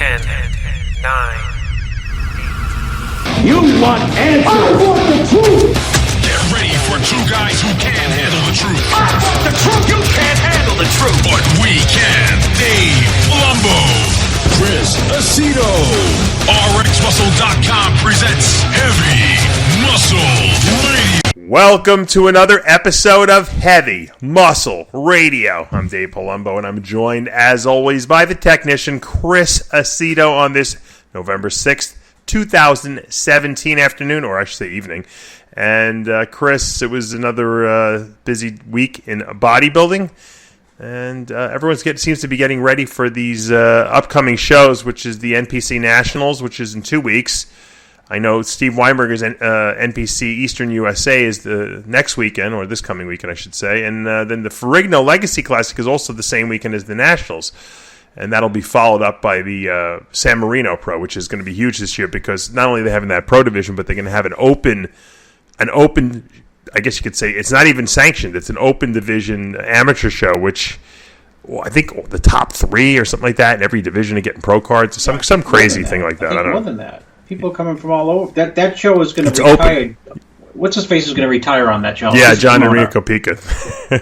10, 9. You want answers? I want the truth! Get ready for two guys who can't handle the truth. I want the truth! You can't handle the truth! But we can. Dave Palumbo, Chris Aceto. RxMuscle.com presents Heavy Muscle Radio. Welcome to another episode of Heavy Muscle Radio. I'm Dave Palumbo, and I'm joined, as always, by the technician, Chris Aceto, on this November 6th, 2017 afternoon, or I should say evening. And Chris, it was another busy week in bodybuilding, and everyone seems to be getting ready for these upcoming shows, which is the NPC Nationals, which is in 2 weeks. I know Steve Weinberger's NPC Eastern USA is the next weekend, or this coming weekend, I should say. And then the Ferrigno Legacy Classic is also the same weekend as the Nationals. And that'll be followed up by the San Marino Pro, which is going to be huge this year because not only are they having that pro division, but they're going to have an open, I guess you could say, it's not even sanctioned. It's an open division amateur show, which I think the top 3 or something like that in every division are getting pro cards. Some crazy thing like that. I don't know. More than that. People coming from all over. That show is going to retire. Open. What's his face is going to retire on that show? Yeah, John Enrico Pica.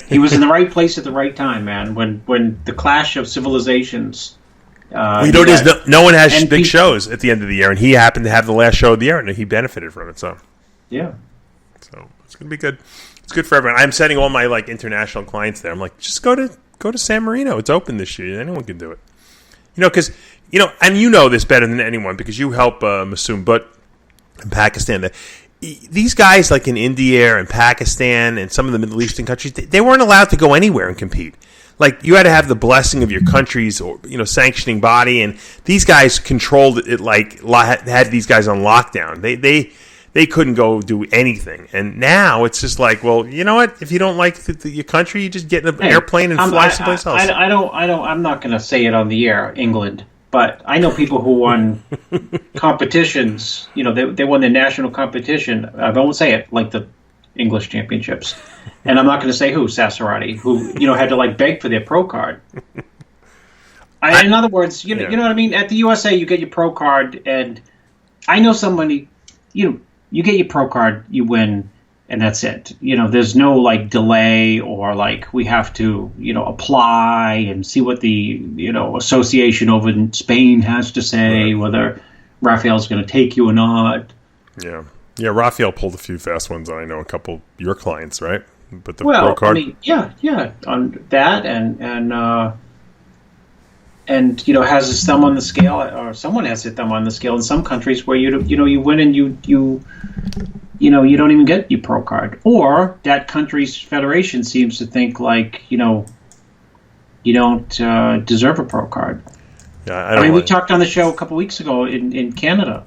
He was in the right place at the right time, man. When the clash of civilizations. You know, no one has big shows at the end of the year, and he happened to have the last show of the year, and he benefited from it. So yeah, so it's going to be good. It's good for everyone. I'm sending all my international clients there. I'm like, just go to San Marino. It's open this year. Anyone can do it. Because and you know this better than anyone because you help Masoom Butt in Pakistan. These guys, like in India and Pakistan and some of the Middle Eastern countries, they weren't allowed to go anywhere and compete. Like, you had to have the blessing of your country's, sanctioning body, and these guys controlled it. Like, had these guys on lockdown. They couldn't go do anything. And now it's just like, well, you know what? If you don't like your country, you just get in an airplane and fly someplace else. I'm not going to say it on the air, England. But I know people who won competitions. They won the national competition. I won't say it, like the English championships. And I'm not going to say who, Sassarati, who had to beg for their pro card. In other words, you know what I mean. At the USA, you get your pro card, and I know somebody. You get your pro card, you win, and that's it. There's no delay or we have to apply and see what the association over in Spain has to say, whether Raphael's going to take you or not. Yeah, Raphael pulled a few fast ones. I know a couple of your clients, right? But the pro card. Yeah, on that and has his thumb on the scale, or someone has their thumb on the scale in some countries where you win and you don't even get your pro card, or that country's federation seems to think you don't deserve a pro card. Yeah, we talked on the show a couple weeks ago in Canada.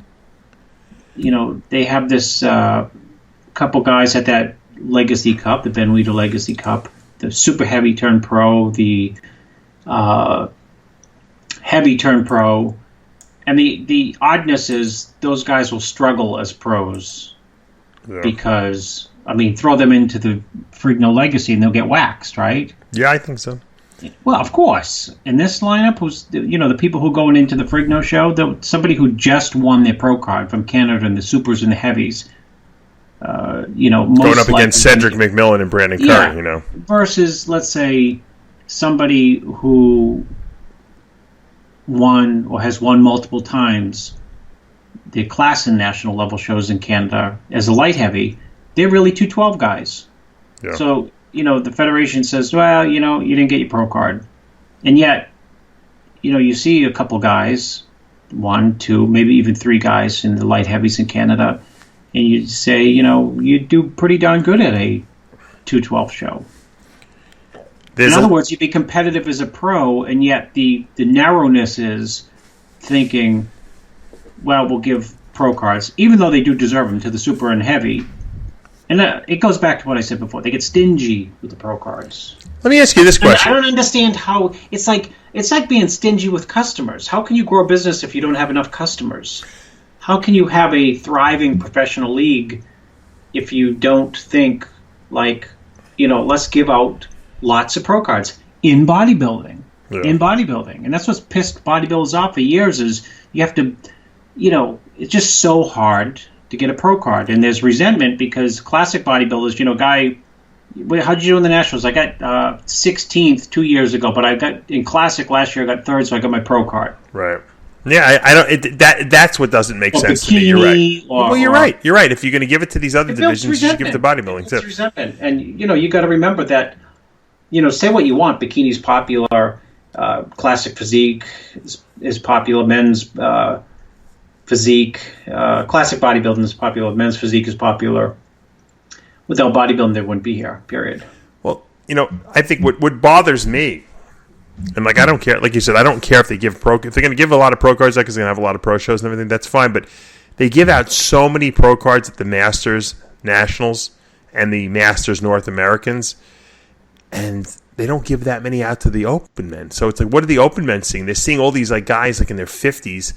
They have this couple guys at that Legacy Cup, the Ben Weider Legacy Cup, the super heavy turn pro, the heavy turn pro, and the oddness is those guys will struggle as pros because throw them into the Ferrigno Legacy and they'll get waxed, right? Yeah, I think so. Well, of course. In this lineup was the people who going into the Ferrigno show, somebody who just won their pro card from Canada and the supers and the heavies. Going up against Cedric McMillan and Brandon Curry, versus, let's say, somebody who won or has won multiple times the class and national level shows in Canada as a light heavy. They're really 212 guys. Yeah. So, the federation says, well, you didn't get your pro card. And yet, you see a couple guys, 1, 2, maybe even 3 guys in the light heavies in Canada, and you say, you do pretty darn good at a 212 show. In other words, you'd be competitive as a pro, and yet the narrowness is thinking, well, we'll give pro cards, even though they do deserve them, to the super and heavy. And it goes back to what I said before. They get stingy with the pro cards. Let me ask you this question. I don't understand how it's like being stingy with customers. How can you grow a business if you don't have enough customers? How can you have a thriving professional league if you don't think let's give out lots of pro cards in bodybuilding? in bodybuilding. And that's what's pissed bodybuilders off for years is you have to, it's just so hard to get a pro card. And there's resentment because classic bodybuilders, how did you do in the Nationals? I got 16th 2 years ago, but I got in classic last year. I got third, so I got my pro card. Right. Yeah, I don't. That's what doesn't make sense to me. You're right. Well, you're right. You're right. If you're going to give it to these other divisions, you should give it to bodybuilding too. Resentment. And you got to remember that. Say what you want. Bikini's popular. Classic physique is popular. Men's physique. Classic bodybuilding is popular. Men's physique is popular. Without bodybuilding, they wouldn't be here, period. Well, I think what bothers me, and I don't care, like you said, I don't care if they give if they're going to give a lot of pro cards, because they're going to have a lot of pro shows and everything, that's fine, but they give out so many pro cards at the Masters Nationals and the Masters North Americans, and they don't give that many out to the open men. So it's like, what are the open men seeing? They're seeing all these guys in their 50s,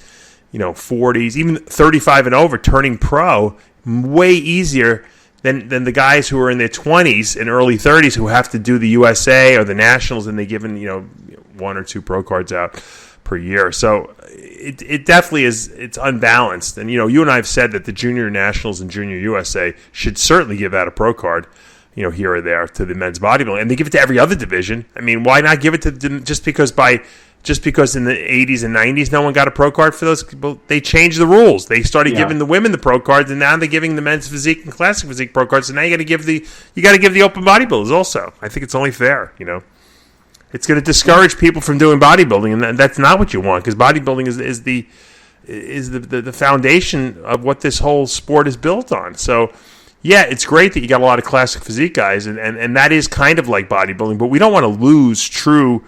40s, even 35 and over turning pro way easier than the guys who are in their 20s and early 30s who have to do the USA or the Nationals, and they're given, one or two pro cards out per year. So it definitely is, it's unbalanced. And, you and I have said that the Junior Nationals and Junior USA should certainly give out a pro card, here or there to the men's bodybuilding. And they give it to every other division. I mean, why not give it to them just because in the 80s and 90s no one got a pro card for those people? They changed the rules. They started giving the women the pro cards, and now they're giving the men's physique and classic physique pro cards. So now you got to give the open bodybuilders also. I think it's only fair. It's going to discourage people from doing bodybuilding, and that's not what you want, because bodybuilding is the foundation of what this whole sport is built on. So yeah, it's great that you got a lot of classic physique guys, and that is kind of like bodybuilding, but we don't want to lose true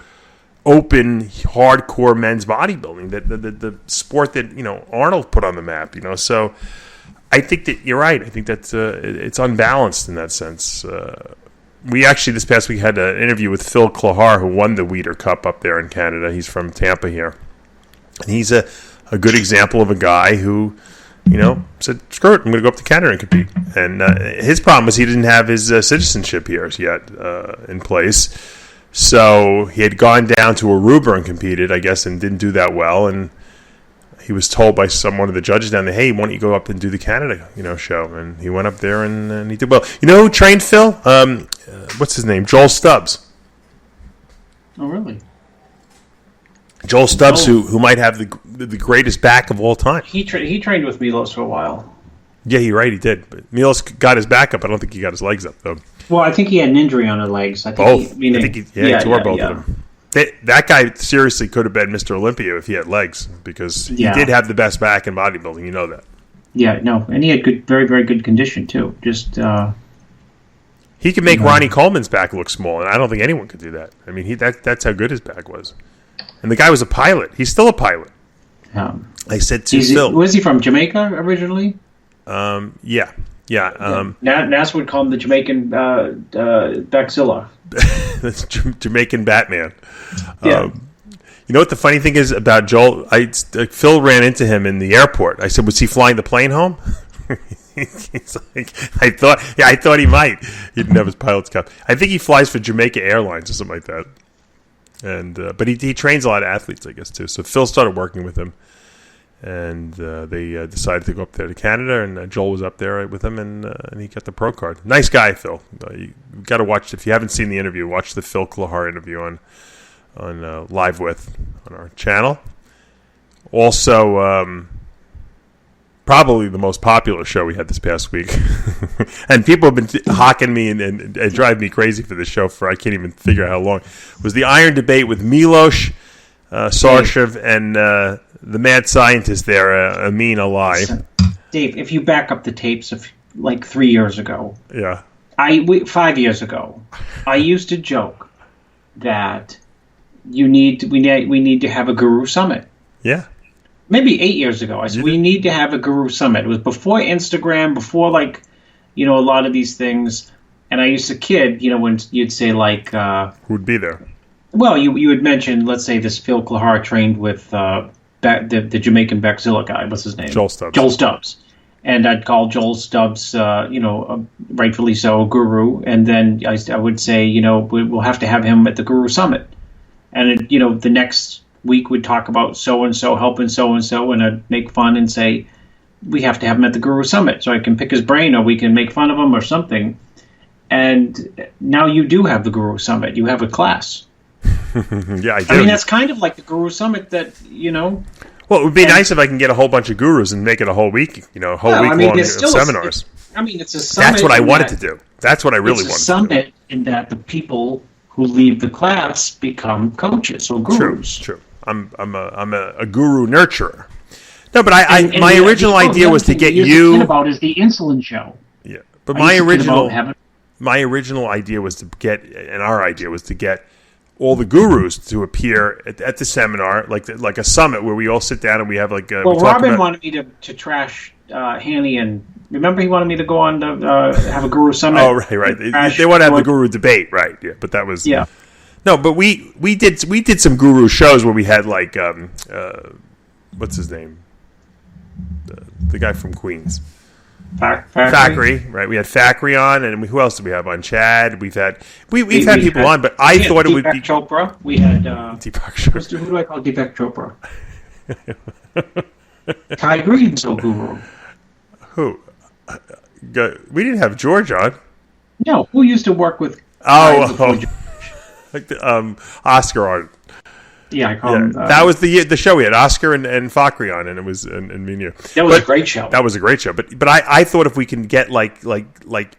open, hardcore men's bodybuilding, the sport that Arnold put on the map. So I think that you're right. I think that it's unbalanced in that sense. We actually this past week had an interview with Phil Klahar, who won the Weider Cup up there in Canada. He's from Tampa here, and he's a good example of a guy who said, screw it, I'm going to go up to Canada and compete. And his problem was he didn't have his citizenship here yet in place. So he had gone down to Aruba and competed, I guess, and didn't do that well. And he was told by one of the judges down there, hey, why don't you go up and do the Canada, show? And he went up there and he did well. You know who trained Phil? What's his name? Joel Stubbs. Oh, really? Joel Stubbs, who might have the greatest back of all time. He trained with Milos for a while. Yeah, you're right, he did. But Milos got his back up. I don't think he got his legs up, though. Well, I think he had an injury on his legs. Both. He tore both of them. That guy seriously could have been Mr. Olympia if he had legs, because he did have the best back in bodybuilding. You know that. Yeah, no, and he had very, very good condition too. Just he could make Ronnie Coleman's back look small, and I don't think anyone could do that. I mean, that's how good his back was. And the guy was a pilot. He's still a pilot. I said to Phil. Was he from Jamaica originally? Yeah. NASA would call him the Jamaican Baxilla. That's Jamaican Batman. Yeah. You know what the funny thing is about Joel? Phil ran into him in the airport. I said, was he flying the plane home? He's like, I thought he might. He didn't have his pilot's cup. I think he flies for Jamaica Airlines or something like that. And but he trains a lot of athletes, I guess, too. So Phil started working with him, and they decided to go up there to Canada, and Joel was up there with him, and he got the pro card. Nice guy, Phil. You got to watch, if you haven't seen the interview, watch the Phil Klahar interview on Live With on our channel. Also, probably the most popular show we had this past week, and people have been hawking me and driving me crazy for this show for I can't even figure out how long, was the Iron Debate with Milos Sarcev and the mad scientist there, Ameen Alai. Dave, if you back up the tapes of like 3 years ago, 5 years ago, I used to joke that we need to have a guru summit. Yeah. Maybe 8 years ago, I said we need to have a guru summit. It was before Instagram, before a lot of these things. And I used to kid, when you'd say who'd be there? Well, you would mention, let's say, this Phil Klahar trained with the Jamaican Baxilla guy. What's his name? Joel Stubbs. And I'd call Joel Stubbs, rightfully so, a guru. And then I would say, we'll have to have him at the Guru Summit. And the next week we'd talk about so and so helping so and so, and I'd make fun and say we have to have him at the Guru Summit so I can pick his brain, or we can make fun of him or something. And now you do have the Guru Summit. You have a class. Yeah, I do. I mean, that's kind of like the Guru Summit that. Well, it would be nice if I can get a whole bunch of gurus and make it a whole week, week long of seminars. It's a summit. That's what I wanted to do. That's what I really wanted to do. It's a summit in that the people who leave the class become coaches or gurus. True. I'm a guru nurturer. No, but my original idea was to get you. About is the Insulin show. Yeah, but my original idea was to get, and our idea was to get all the gurus to appear at the seminar, like a summit where we all sit down and we have like. Well, Robin wanted me to trash Hanny, and remember he wanted me to go on to have a guru summit. Oh, right. They want to have the guru debate, right? Yeah, but that was No, but we did some guru shows where we had like what's his name, the guy from Queens. Thackeray, right? We had Thackeray on, and who else did we have on? Chad. We've had people on, but I thought it would be Chopra. We had Deepak Chopra. Who do I call Deepak Chopra? Ty Green's so guru. Who? We didn't have George on. No, who used to work with? Like Oscar on. Yeah, I call him. That was the show we had Oscar and Thackeray on, and it was and me and you. That was a great show. That was a great show. But I thought if we can get like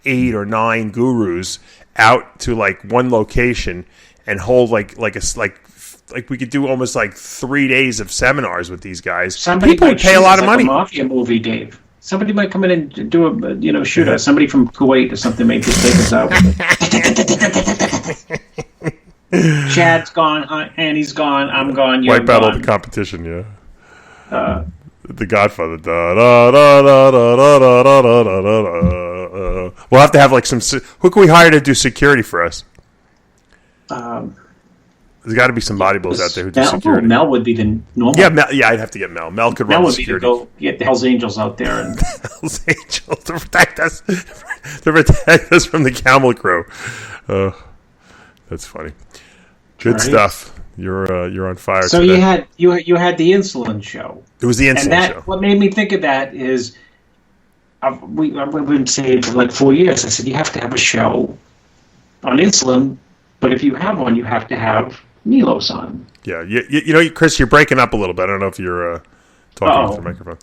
8 or 9 gurus out to like one location and hold like we could do almost like 3 days of seminars with these guys. People would pay a lot of money. A mafia movie, Dave. Somebody might come in and do a shoot us. Somebody from Kuwait or something may just take us out. Chad's gone, Annie's gone, I'm gone, you're Wipe out all the competition, yeah. The Godfather. We'll have to have like some. Who can we hire to do security for us? There's got to be some bodybuilders out there who do security. Mel would be the normal. Yeah, I'd have to get Mel. Mel could run security. Mel would be to go get the Hells Angels out there and Hells Angels to protect us from the camel crew. That's funny. Good stuff. You're on fire. So today. you had the Insulin show. It was the Insulin show. What made me think of that is I've been saying for like 4 years. I said you have to have a show on insulin, but if you have one, you have to have Milos on. Yeah, Chris, you're breaking up a little bit. I don't know if you're talking with the microphone.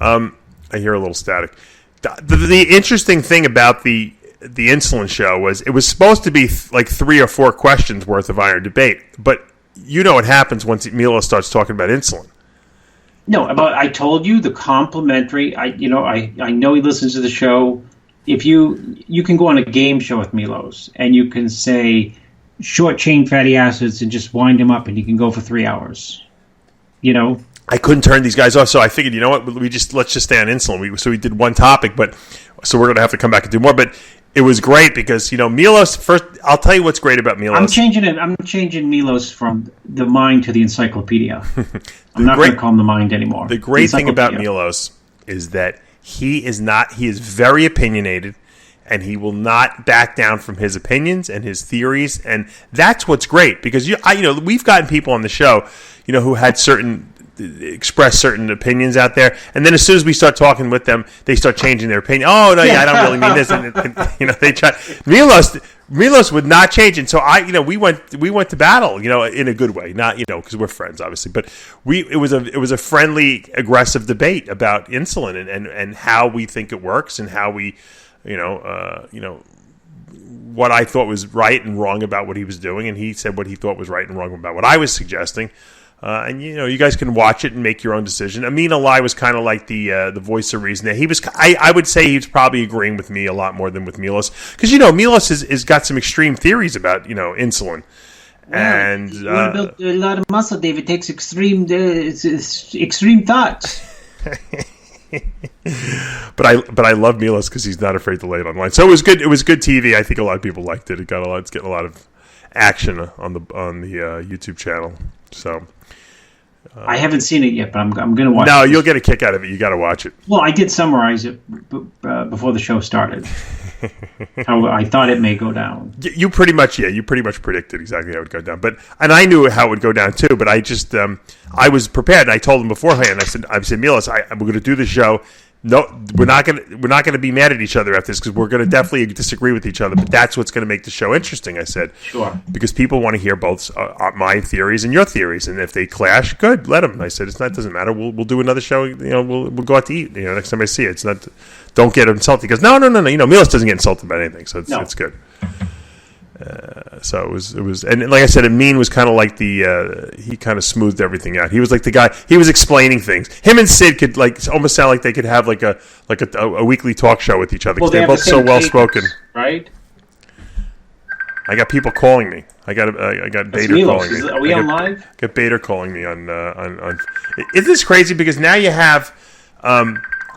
I hear a little static. The interesting thing about the Insulin show was it was supposed to be like 3 or 4 questions worth of iron debate, but you know what happens once Milos starts talking about insulin. No, but I told you the complimentary. I know he listens to the show. If you can go on a game show with Milos and you can say short chain fatty acids and just wind him up, and you can go for 3 hours. I couldn't turn these guys off, so I figured, you know what? Let's just stay on insulin. So we did one topic, so we're going to have to come back and do more. But it was great because Milos. First, I'll tell you what's great about Milos. I'm changing Milos from the mind to the encyclopedia. I'm not going to call him the mind anymore. The great thing about Milos is that he is very opinionated, and he will not back down from his opinions and his theories, and that's what's great because we've gotten people on the show, who had express certain opinions out there, and then as soon as we start talking with them, they start changing their opinion. Oh no, I don't really mean this, and they try. Milos would not change, and so we went to battle, in a good way, not because we're friends, obviously, but it was a friendly, aggressive debate about insulin and how we think it works and how we, what I thought was right and wrong about what he was doing, and he said what he thought was right and wrong about what I was suggesting. And you guys can watch it and make your own decision. Ameen Alai was kind of like the voice of reason. He was, I would say, he's probably agreeing with me a lot more than with Milos, because Milos has got some extreme theories about insulin. And you want to build a lot of muscle, Dave. It takes extreme thoughts. But I love Milos because he's not afraid to lay it online. So it was good. It was good TV. I think a lot of people liked it. It's getting a lot of action on the YouTube channel. So. I haven't seen it yet, but I'm going to watch it. No, you'll get a kick out of it. You got to watch it. Well, I did summarize it before the show started. how I thought it may go down. You pretty much predicted exactly how it would go down. And I knew how it would go down too. But I just I was prepared. I told him beforehand. I said, Milos, we're going to do the show. No, we're not gonna be mad at each other after this because we're gonna definitely disagree with each other. But that's what's gonna make the show interesting. I said, sure, because people want to hear both my theories and your theories, and if they clash, good, let them. I said, it doesn't matter. We'll do another show. We'll go out to eat. Next time I see it, it's not. Don't get insulted. He goes, no. Milos doesn't get insulted by anything, so it's good. So it was, and like I said, Ameen was kind of like he kind of smoothed everything out. He was like the guy. He was explaining things. Him and Sid could almost sound like they could have like a weekly talk show with each other because they're both so well spoken. Right. I got people calling me. I got Bader calling me. Are we on live? Got Bader calling me on. Isn't this crazy? Because now you have. I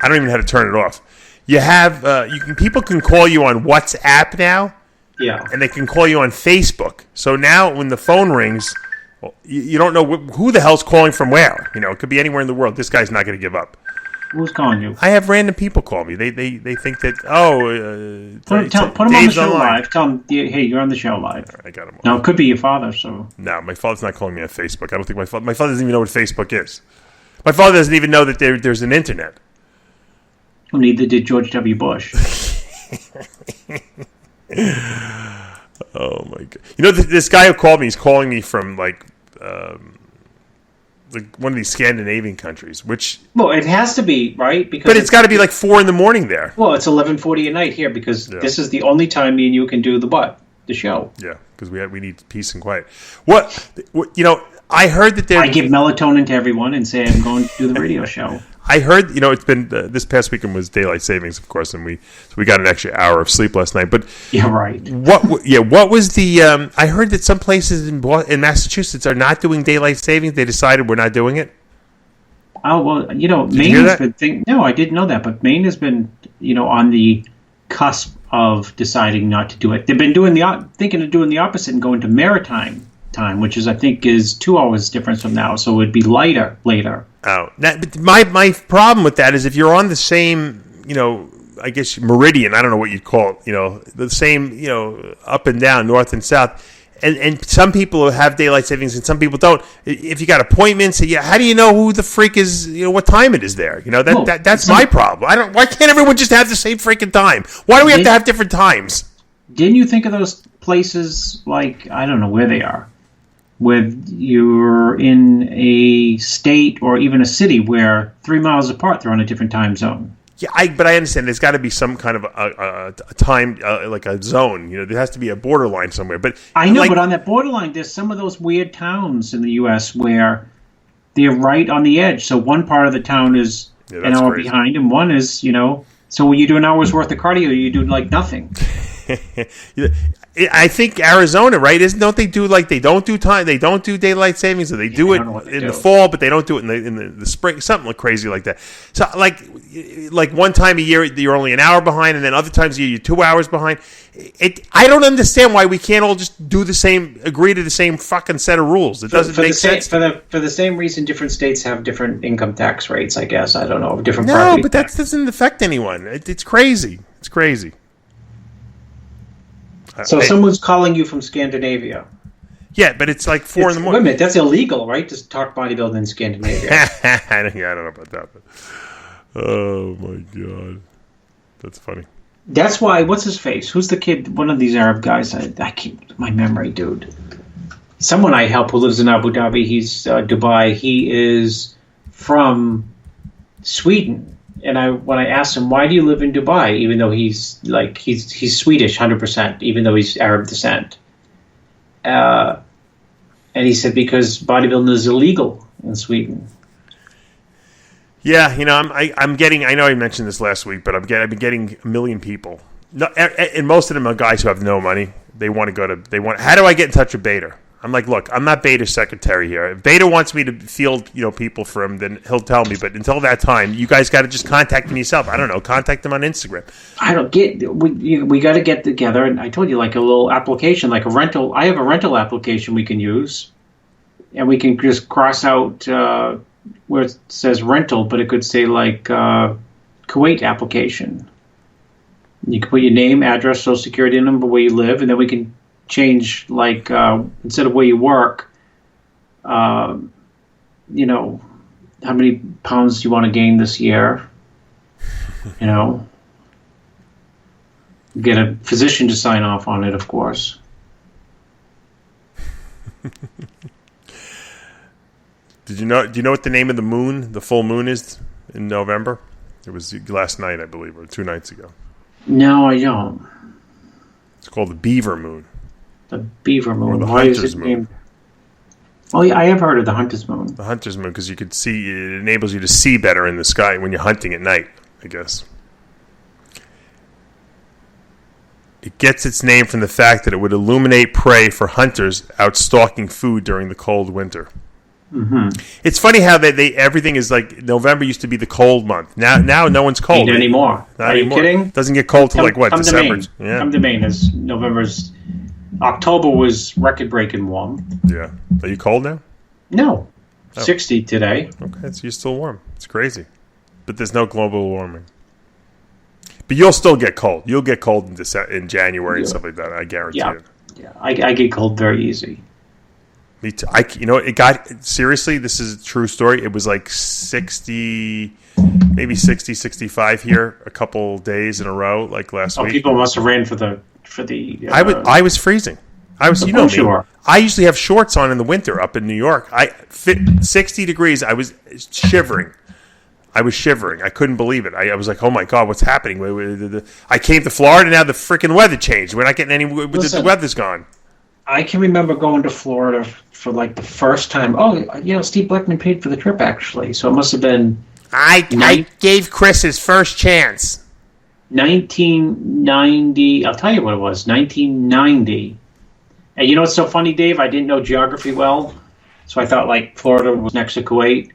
don't even know how to turn it off. You have. People can call you on WhatsApp now. Yeah. And they can call you on Facebook. So now when the phone rings, you don't know who the hell's calling from where. It could be anywhere in the world. This guy's not going to give up. Who's calling you? I have random people call me. They think that, put him on the show live. Tell him, hey, you're on the show live. Right, I got him on. No, it could be your father, so. No, my father's not calling me on Facebook. I don't think my father doesn't even know what Facebook is. My father doesn't even know that there's an internet. Well, neither did George W. Bush. Oh my god! This guy who called me, he's calling me from like one of these Scandinavian countries, which it has to be right because. But it's got to be like 4 a.m. there. Well, it's 11:40 at night here because this is the only time me and you can do the show. Yeah, because we need peace and quiet. What I heard that I give melatonin to everyone and say I'm going to do the radio show. I heard, it's been this past weekend was daylight savings, of course, and we got an extra hour of sleep last night. But yeah, right. What was the? I heard that some places in Massachusetts are not doing daylight savings. They decided we're not doing it. Oh well, Maine has been. No, I didn't know that, but Maine has been, on the cusp of deciding not to do it. They've been thinking of doing the opposite and going to maritime time, which I think is 2 hours difference from now, so it would be lighter later. Oh, but my problem with that is if you're on the same, I guess meridian, I don't know what you'd call it, the same, up and down, north and south, and some people have daylight savings and some people don't. If you got appointments, how do you know who the freak is, what time it is there? That's my problem. Why can't everyone just have the same freaking time? Why do we have to have different times? Didn't you think of those places like, I don't know where they are, where you're in a state or even a city where 3 miles apart they're on a different time zone? Yeah, but I understand there's got to be some kind of a time, like a zone. There has to be a borderline somewhere. But I know, but on that borderline, there's some of those weird towns in the U.S. where they're right on the edge. So one part of the town is an hour behind, and one is, so when you do an hour's worth of cardio, you do like nothing. I think Arizona, right? Don't they do they don't do time? They don't do daylight savings, or they do it in the fall, but they don't do it in the spring. Something crazy like that. So like one time a year you're only an hour behind, and then other times a year you're 2 hours behind. I don't understand why we can't all just agree to the same fucking set of rules. It doesn't make sense. For the same reason, different states have different income tax rates. I guess I don't know different. No, but that doesn't affect anyone. It's crazy. It's crazy. So someone's calling you from Scandinavia. Yeah, but it's like 4 a.m. Wait a minute, that's illegal, right? To talk bodybuilding in Scandinavia. I don't know about that. But, oh my god, that's funny. That's why. What's his face? Who's the kid? One of these Arab guys. I keep my memory, dude. Someone I help who lives in Abu Dhabi. He's Dubai. He is from Sweden. And when I asked him, why do you live in Dubai, even though he's Swedish 100%, even though he's Arab descent, and he said because bodybuilding is illegal in Sweden. Yeah, I'm getting. I know I mentioned this last week, but I've been getting a million people, and most of them are guys who have no money. They want to go to. How do I get in touch with Bader? I'm like, look, I'm not Beta's secretary here. If Beta wants me to field, people for him, then he'll tell me. But until that time, you guys got to just contact me yourself. I don't know. Contact him on Instagram. I don't get. We got to get together, and I told you like a little application, like a rental. I have a rental application we can use, and we can just cross out where it says rental, but it could say like Kuwait application. You can put your name, address, social security number, where you live, and then we can change, like, instead of where you work, you know, how many pounds do you want to gain this year? You know, get a physician to sign off on it, of course. Do you know what the name of the moon, the full moon, is in November? It was last night, I believe, or 2 nights ago. No, I don't. It's called the Beaver Moon. The Beaver Moon. Or the Why is Hunter's it Moon. named? Oh, yeah, I have heard of the Hunter's Moon. The Hunter's Moon, because you could see, it enables you to see better in the sky when you're hunting at night, I guess. It gets its name from the fact that it would illuminate prey for hunters out stalking food during the cold winter. Mm-hmm. It's funny how they everything is like November used to be the cold month. Now no one's cold Ain't anymore. Not Are you anymore. kidding? Doesn't get cold till December. Yeah. Come to Maine. As October was record breaking warm. Yeah. Are you cold now? No. 60 today. Okay, so you're still warm. It's crazy. But there's no global warming. But you'll still get cold. You'll get cold in January and stuff like that. I guarantee it. Yeah. I get cold very easy. Me too. It got, seriously, this is a true story. It was like 60, maybe 60, 65 here a couple days in a row, like last week. People must have ran for the. I was freezing. I was, you know me. Sure. I usually have shorts on in the winter up in New York. 60 degrees. I was shivering. I couldn't believe it. I was like, oh my God, what's happening? I came to Florida, now the freaking weather changed. We're not getting any, the weather's gone. I can remember going to Florida for like the first time. Oh, Steve Blackman paid for the trip, actually. So it must have been... I gave Chris his first chance. 1990. I'll tell you what it was. 1990. And you know what's so funny, Dave? I didn't know geography well. So I thought like Florida was next to Kuwait.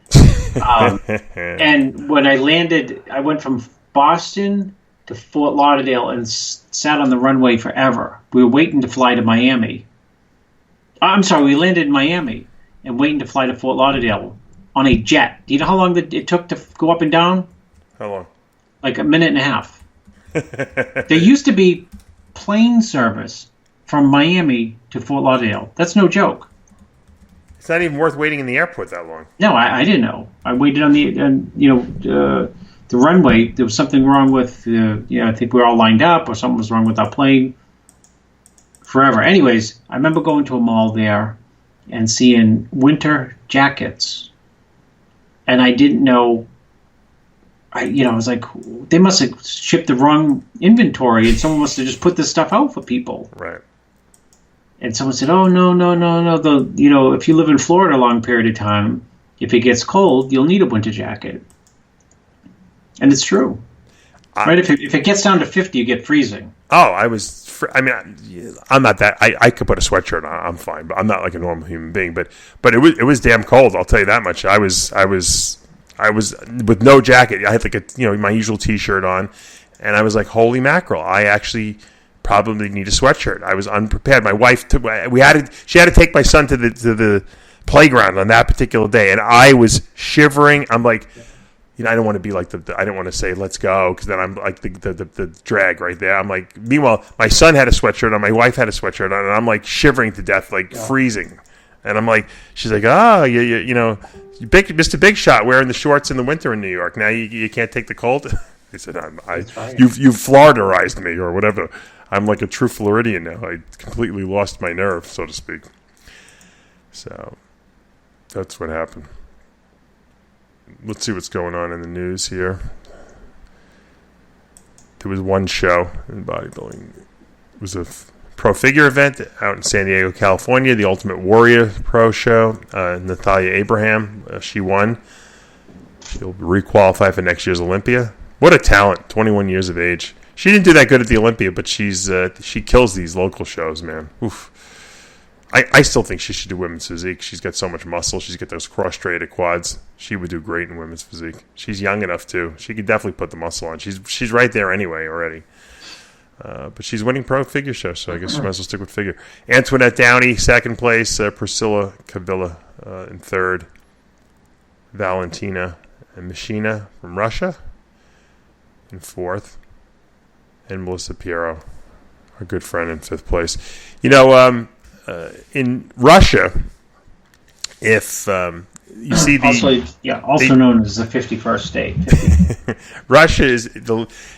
And when I landed, I went from Boston to Fort Lauderdale and sat on the runway forever. We were waiting to fly to Miami. I'm sorry, we landed in Miami and waiting to fly to Fort Lauderdale on a jet. Do you know how long it took to go up and down? How long? Like a minute and a half. There used to be plane service from Miami to Fort Lauderdale. That's no joke. It's not even worth waiting in the airport that long. No, I didn't know. I waited on the runway. There was something wrong with, I think we were all lined up or something was wrong with our plane. Forever. Anyways, I remember going to a mall there and seeing winter jackets. And I didn't know, I was like, they must have shipped the wrong inventory and someone must have just put this stuff out for people. Right. And someone said, oh, no. If you live in Florida a long period of time, if it gets cold, you'll need a winter jacket. And it's true. Right? If it gets down to 50, you get freezing. Oh, I'm not that. I could put a sweatshirt on. I'm fine, but I'm not like a normal human being. But it was damn cold. I'll tell you that much. I was with no jacket. I had like my usual T-shirt on, and I was like, holy mackerel! I actually probably need a sweatshirt. I was unprepared. My wife she had to take my son to the playground on that particular day, and I was shivering. I'm like. I don't want to be like I don't want to say let's go because then I'm like the drag right there. I'm like, meanwhile, my son had a sweatshirt on, my wife had a sweatshirt on, and I'm like shivering to death, like freezing. And I'm like, she's like, Mr. Big Shot wearing the shorts in the winter in New York. Now you can't take the cold. I said, you've Floridaized me or whatever. I'm like a true Floridian now. I completely lost my nerve, so to speak. So that's what happened. Let's see what's going on in the news here. There was one show in bodybuilding. It was a pro figure event out in San Diego, California, the Ultimate Warrior Pro Show. Natalia Abraham, she won. She'll requalify for next year's Olympia. What a talent, 21 years of age. She didn't do that good at the Olympia, but she kills these local shows, man. Oof. I still think she should do women's physique. She's got so much muscle. She's got those cross-striated quads. She would do great in women's physique. She's young enough, too. She could definitely put the muscle on. She's right there anyway already. But she's winning pro figure shows, so I guess she might as well stick with figure. Antoinette Downey, second place. Priscilla Kavila in third. Valentina and Mishina from Russia in fourth. and Melissa Piero, our good friend, in 5th place. You know, in Russia, if you see the also known as the 51st state. Russia is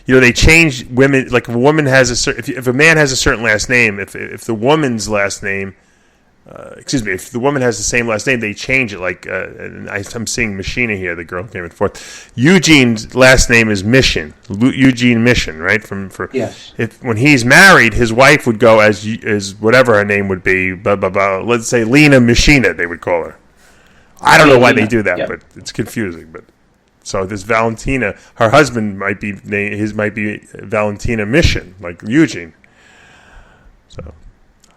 they change women, like if a woman has if a man has a certain last name, if the woman's last name, if the woman has the same last name, they change it. Like I'm seeing Machina here, the girl came in fourth. Eugene's last name is Mission, Eugene Mission, right? Yes. When he's married, his wife would go as whatever her name would be. Blah, blah, blah. Let's say Lena Machina, they would call her. I don't know why they do that, but it's confusing. But so this Valentina, her husband might be Valentina Mission, like Eugene. So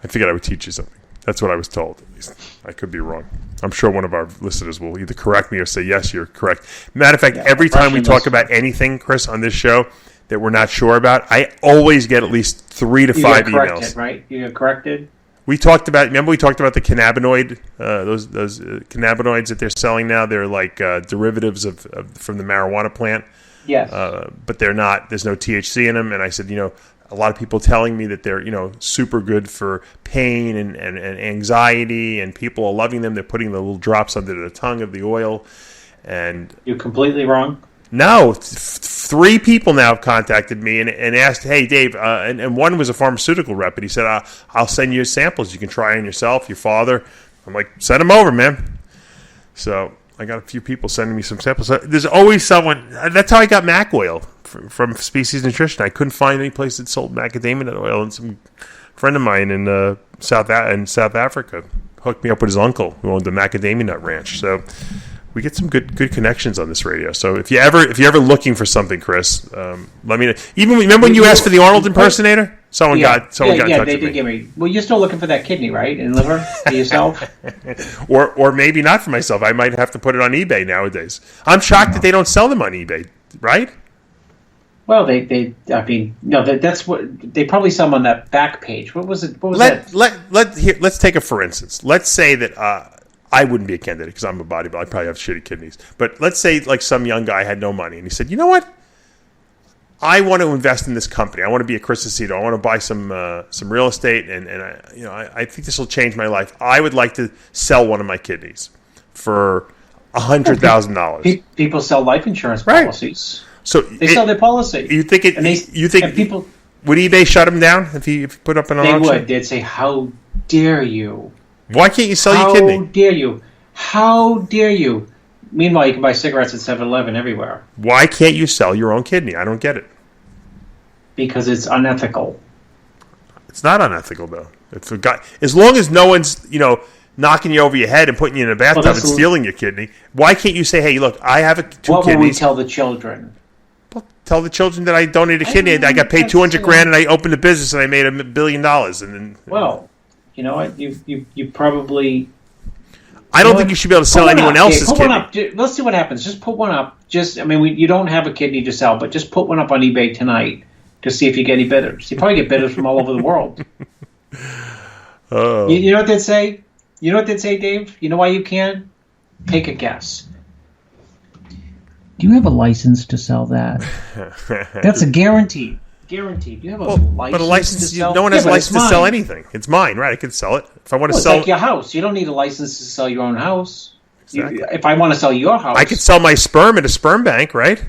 I figured I would teach you something. That's what I was told, at least. I could be wrong. I'm sure one of our listeners will either correct me or say, yes, you're correct. Matter of fact, every time we talk about anything, Chris, on this show that we're not sure about, I always get at least 3 to 5 emails. Right? You get corrected? We talked about the cannabinoid, those cannabinoids that they're selling now. They're like derivatives from the marijuana plant. Yes. But they're not. There's no THC in them. And I said, a lot of people telling me that they're, super good for pain and anxiety, and people are loving them. They're putting the little drops under the tongue of the oil. And you're completely wrong. No, 3 people now have contacted me and asked, hey, Dave, and one was a pharmaceutical rep, and he said, I'll send you samples. You can try on yourself, your father. I'm like, send them over, man. So I got a few people sending me some samples. There's always someone. That's how I got mac oil from Species Nutrition. I couldn't find any place that sold macadamia nut oil, and some friend of mine in South Africa hooked me up with his uncle who owned the macadamia nut ranch. So we get some good connections on this radio. So if you're ever looking for something, Chris, let me know. Even remember when you asked for the Arnold impersonator? Someone got in touch with me. They did give me. Well, you're still looking for that kidney, right, and liver for yourself, or maybe not for myself. I might have to put it on eBay nowadays. I'm shocked that they don't sell them on eBay, right? Well, that's what they probably sell them on that back page. What was it? What was that? Let's take it for instance. Let's say that. I wouldn't be a candidate because I'm a bodybuilder. I probably have shitty kidneys. But let's say like some young guy had no money and he said, you know what? I want to invest in this company. I want to be a Chris Aceto. I want to buy some real estate, and I think this will change my life. I would like to sell one of my kidneys for $100,000. People sell life insurance policies. Right. So they sell their policy. You think people would eBay shut them down if you put up an auction? They would. They'd say, "How dare you? Why can't you sell your kidney? How dare you? How dare you?" Meanwhile, you can buy cigarettes at 7-Eleven everywhere. Why can't you sell your own kidney? I don't get it. Because it's unethical. It's not unethical, though. If a guy, as long as no one's, knocking you over your head and putting you in a bathtub and stealing your kidney, why can't you say, hey, look, I have two what kidneys. What will we tell the children? Well, tell the children that I donated a kidney. I got paid $200,000 and I opened a business and I made $1 billion. And then, well, you know what? You probably. I don't think you should be able to sell anyone else's kidney. One up. Let's see what happens. Just put one up. You don't have a kidney to sell, but just put one up on eBay tonight to see if you get any bidders. You probably get bidders from all over the world. Oh. You know what they'd say? You know what they'd say, Dave? You know why you can't? Take a guess. Do you have a license to sell that? That's a guarantee. Guaranteed. You have a license. But a license, to sell? no one has a license to sell anything. It's mine, right? I can sell it if I want to sell. It's like your house. You don't need a license to sell your own house. Exactly. If I want to sell your house, I could sell my sperm at a sperm bank, right?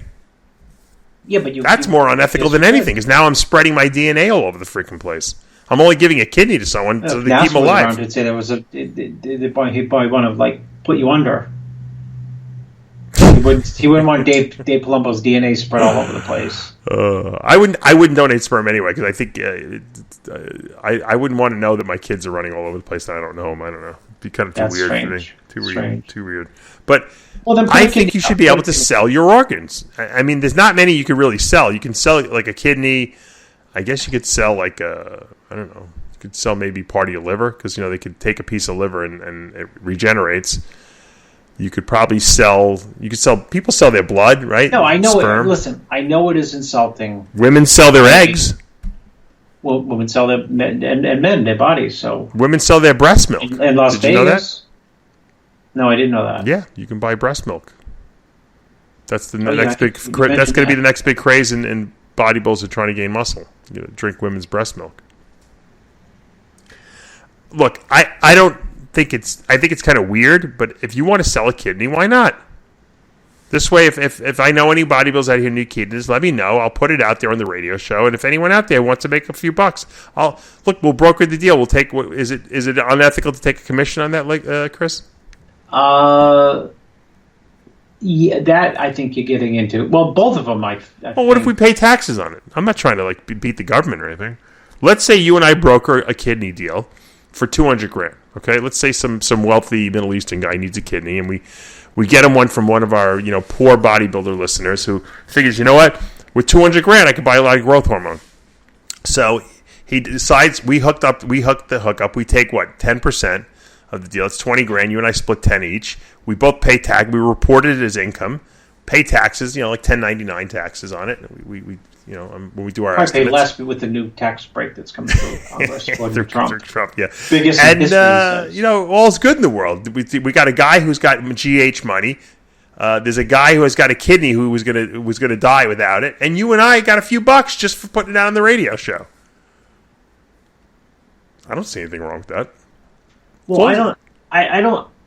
Yeah, but that's more unethical than anything, because now I'm spreading my DNA all over the freaking place. I'm only giving a kidney to someone so they keep them alive. He'd say there was he'd probably want to put you under. He wouldn't want Dave Palumbo's DNA spread all over the place. I wouldn't donate sperm anyway, because I think I wouldn't want to know that my kids are running all over the place and I don't know them. I don't know. It'd be kind of too weird strange. for me. Too weird. But then I think you should be able to sell your organs. I mean, there's not many you can really sell. You can sell like a kidney. I guess you could sell I don't know. You could sell maybe part of your liver, because they could take a piece of liver and it regenerates. You could probably people sell their blood, right? No, I know Sperm. it. Listen, I know it is insulting. Women sell their eggs. Well, women sell their men their bodies. So women sell their breast milk. In Las Vegas. You know that? No, I didn't know that. Yeah, you can buy breast milk. That's the next big. That's going to be the next big craze in bodybuilders are trying to gain muscle. Drink women's breast milk. Look, I don't think I think it's kind of weird, but if you want to sell a kidney, why not? This way, if I know any bodybuilders out here need kidneys, let me know. I'll put it out there on the radio show, and if anyone out there wants to make a few bucks, we'll broker the deal. We'll take. Is it unethical to take a commission on that, Chris? Yeah, that I think you're getting into. Well, both of them might. Well, what if we pay taxes on it? I'm not trying to beat the government or anything. Let's say you and I broker a kidney deal for $200,000. Okay, let's say some wealthy Middle Eastern guy needs a kidney, and we get him one from one of our poor bodybuilder listeners who figures, you know what, with $200,000 I could buy a lot of growth hormone. So he decides we hooked the hookup. We take 10% of the deal. It's $20,000. You and I split 10 each. We both pay tax. We report it as income, pay taxes. Like 1099 taxes on it. We when we do our I estimates. pay less with the new tax break that's coming through Congress. through Trump, yeah. Biggest and history, all's good in the world. We got a guy who's got GH money. There's a guy who has got a kidney who was gonna die without it, and you and I got a few bucks just for putting it out on the radio show. I don't see anything wrong with that. Well,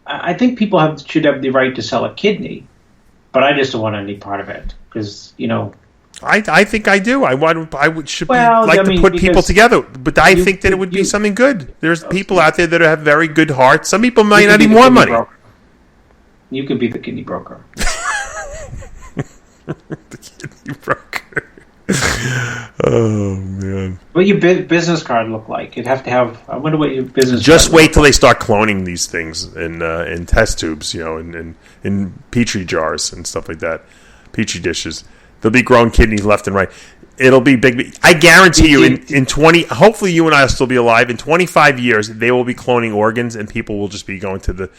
I think people should have the right to sell a kidney, but I just don't want any part of it because I think I do. Should to put people together, but I think that it would be something good. There's people out there that have very good hearts. Some people might not even want money. You could be the kidney broker. The kidney broker. Oh man! What your business card look like? You'd have to have. I wonder what your business. Just wait till they start cloning these things in test tubes, in petri jars and stuff like that, petri dishes. There'll be grown kidneys left and right. It'll be big. I guarantee you, in 20. Hopefully, you and I will still be alive. In 25 years, they will be cloning organs, and people will just be going to the,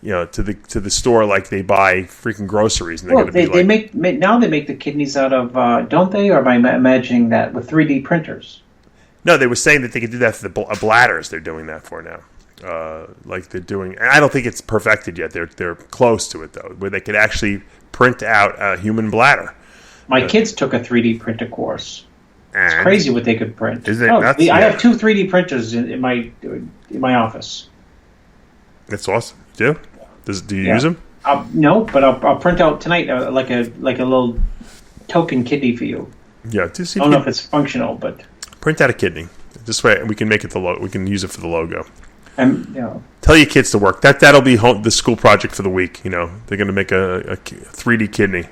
to the store like they buy freaking groceries. And they make the kidneys out of, don't they? Or am I imagining that with 3D printers? No, they were saying that they could do that for the bladders. They're doing that for now. Like they're doing. And I don't think it's perfected yet. They're close to it though, where they could actually print out a human bladder. My kids took a 3D printer course. It's crazy what they could print. Is it nuts? I have 2 3D printers in my office. That's awesome. You do? Do you use them? No, but I'll print out tonight like a little token kidney for you. Yeah. I don't know if it's functional, but print out a kidney. This way we can make it we can use it for the logo. And tell your kids to work. That'll be the school project for the week. They're going to make a 3D kidney.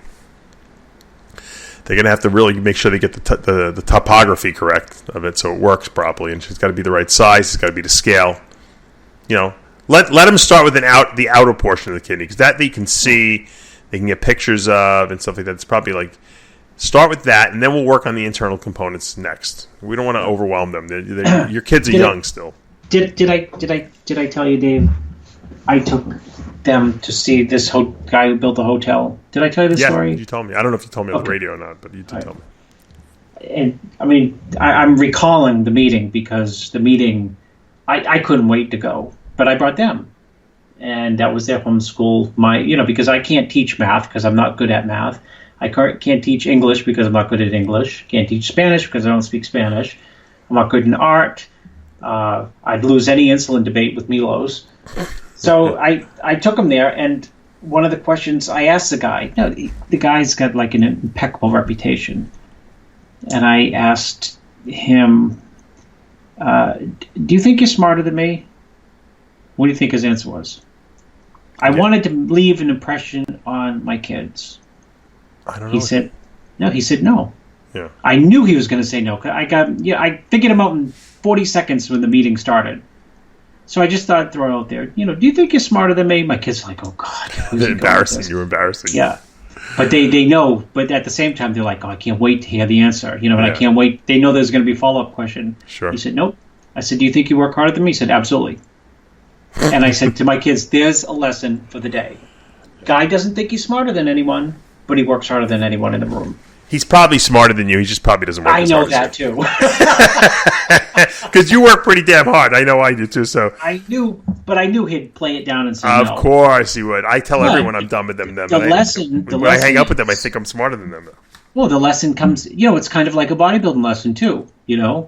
They're going to have to really make sure they get the topography correct of it so it works properly. And it's got to be the right size. It's got to be to scale. Let them start with the outer portion of the kidney because that they can see, they can get pictures of and stuff like that. It's probably start with that, and then we'll work on the internal components next. We don't want to overwhelm them. Your kids are young still. Did I tell you, Dave? I took them to see this guy who built the hotel. Did I tell you this story? Yeah, you told me. I don't know if you told me on the radio or not, but you did tell me. And I mean, I'm recalling the meeting because the meeting, I couldn't wait to go, but I brought them, and that was their homeschool. Because I can't teach math because I'm not good at math. I can't teach English because I'm not good at English. Can't teach Spanish because I don't speak Spanish. I'm not good in art. I'd lose any insulin debate with Milos. So I took him there, and one of the questions I asked the guy, the guy's got an impeccable reputation, and I asked him, do you think you're smarter than me? What do you think his answer was? I wanted to leave an impression on my kids. I don't know. He said no. Yeah. I knew he was going to say no. I figured him out in 40 seconds when the meeting started. So I just thought, throw it out there. Do you think you're smarter than me? My kids are like, oh God. Embarrassing. You're embarrassing. Yeah. But they know. But at the same time, they're like, oh, I can't wait to hear the answer. And I can't wait. They know there's going to be a follow-up question. Sure. He said, nope. I said, do you think you work harder than me? He said, absolutely. And I said to my kids, there's a lesson for the day. Guy doesn't think he's smarter than anyone, but he works harder than anyone in the room. He's probably smarter than you. He just probably doesn't work as hard as you. I know that, too. Because you work pretty damn hard. I know I do, too. So I knew he'd play it down and say no. Of course he would. I tell everyone I'm done with them. When I hang up with them, I think I'm smarter than them. Well, the lesson comes, it's kind of like a bodybuilding lesson too, I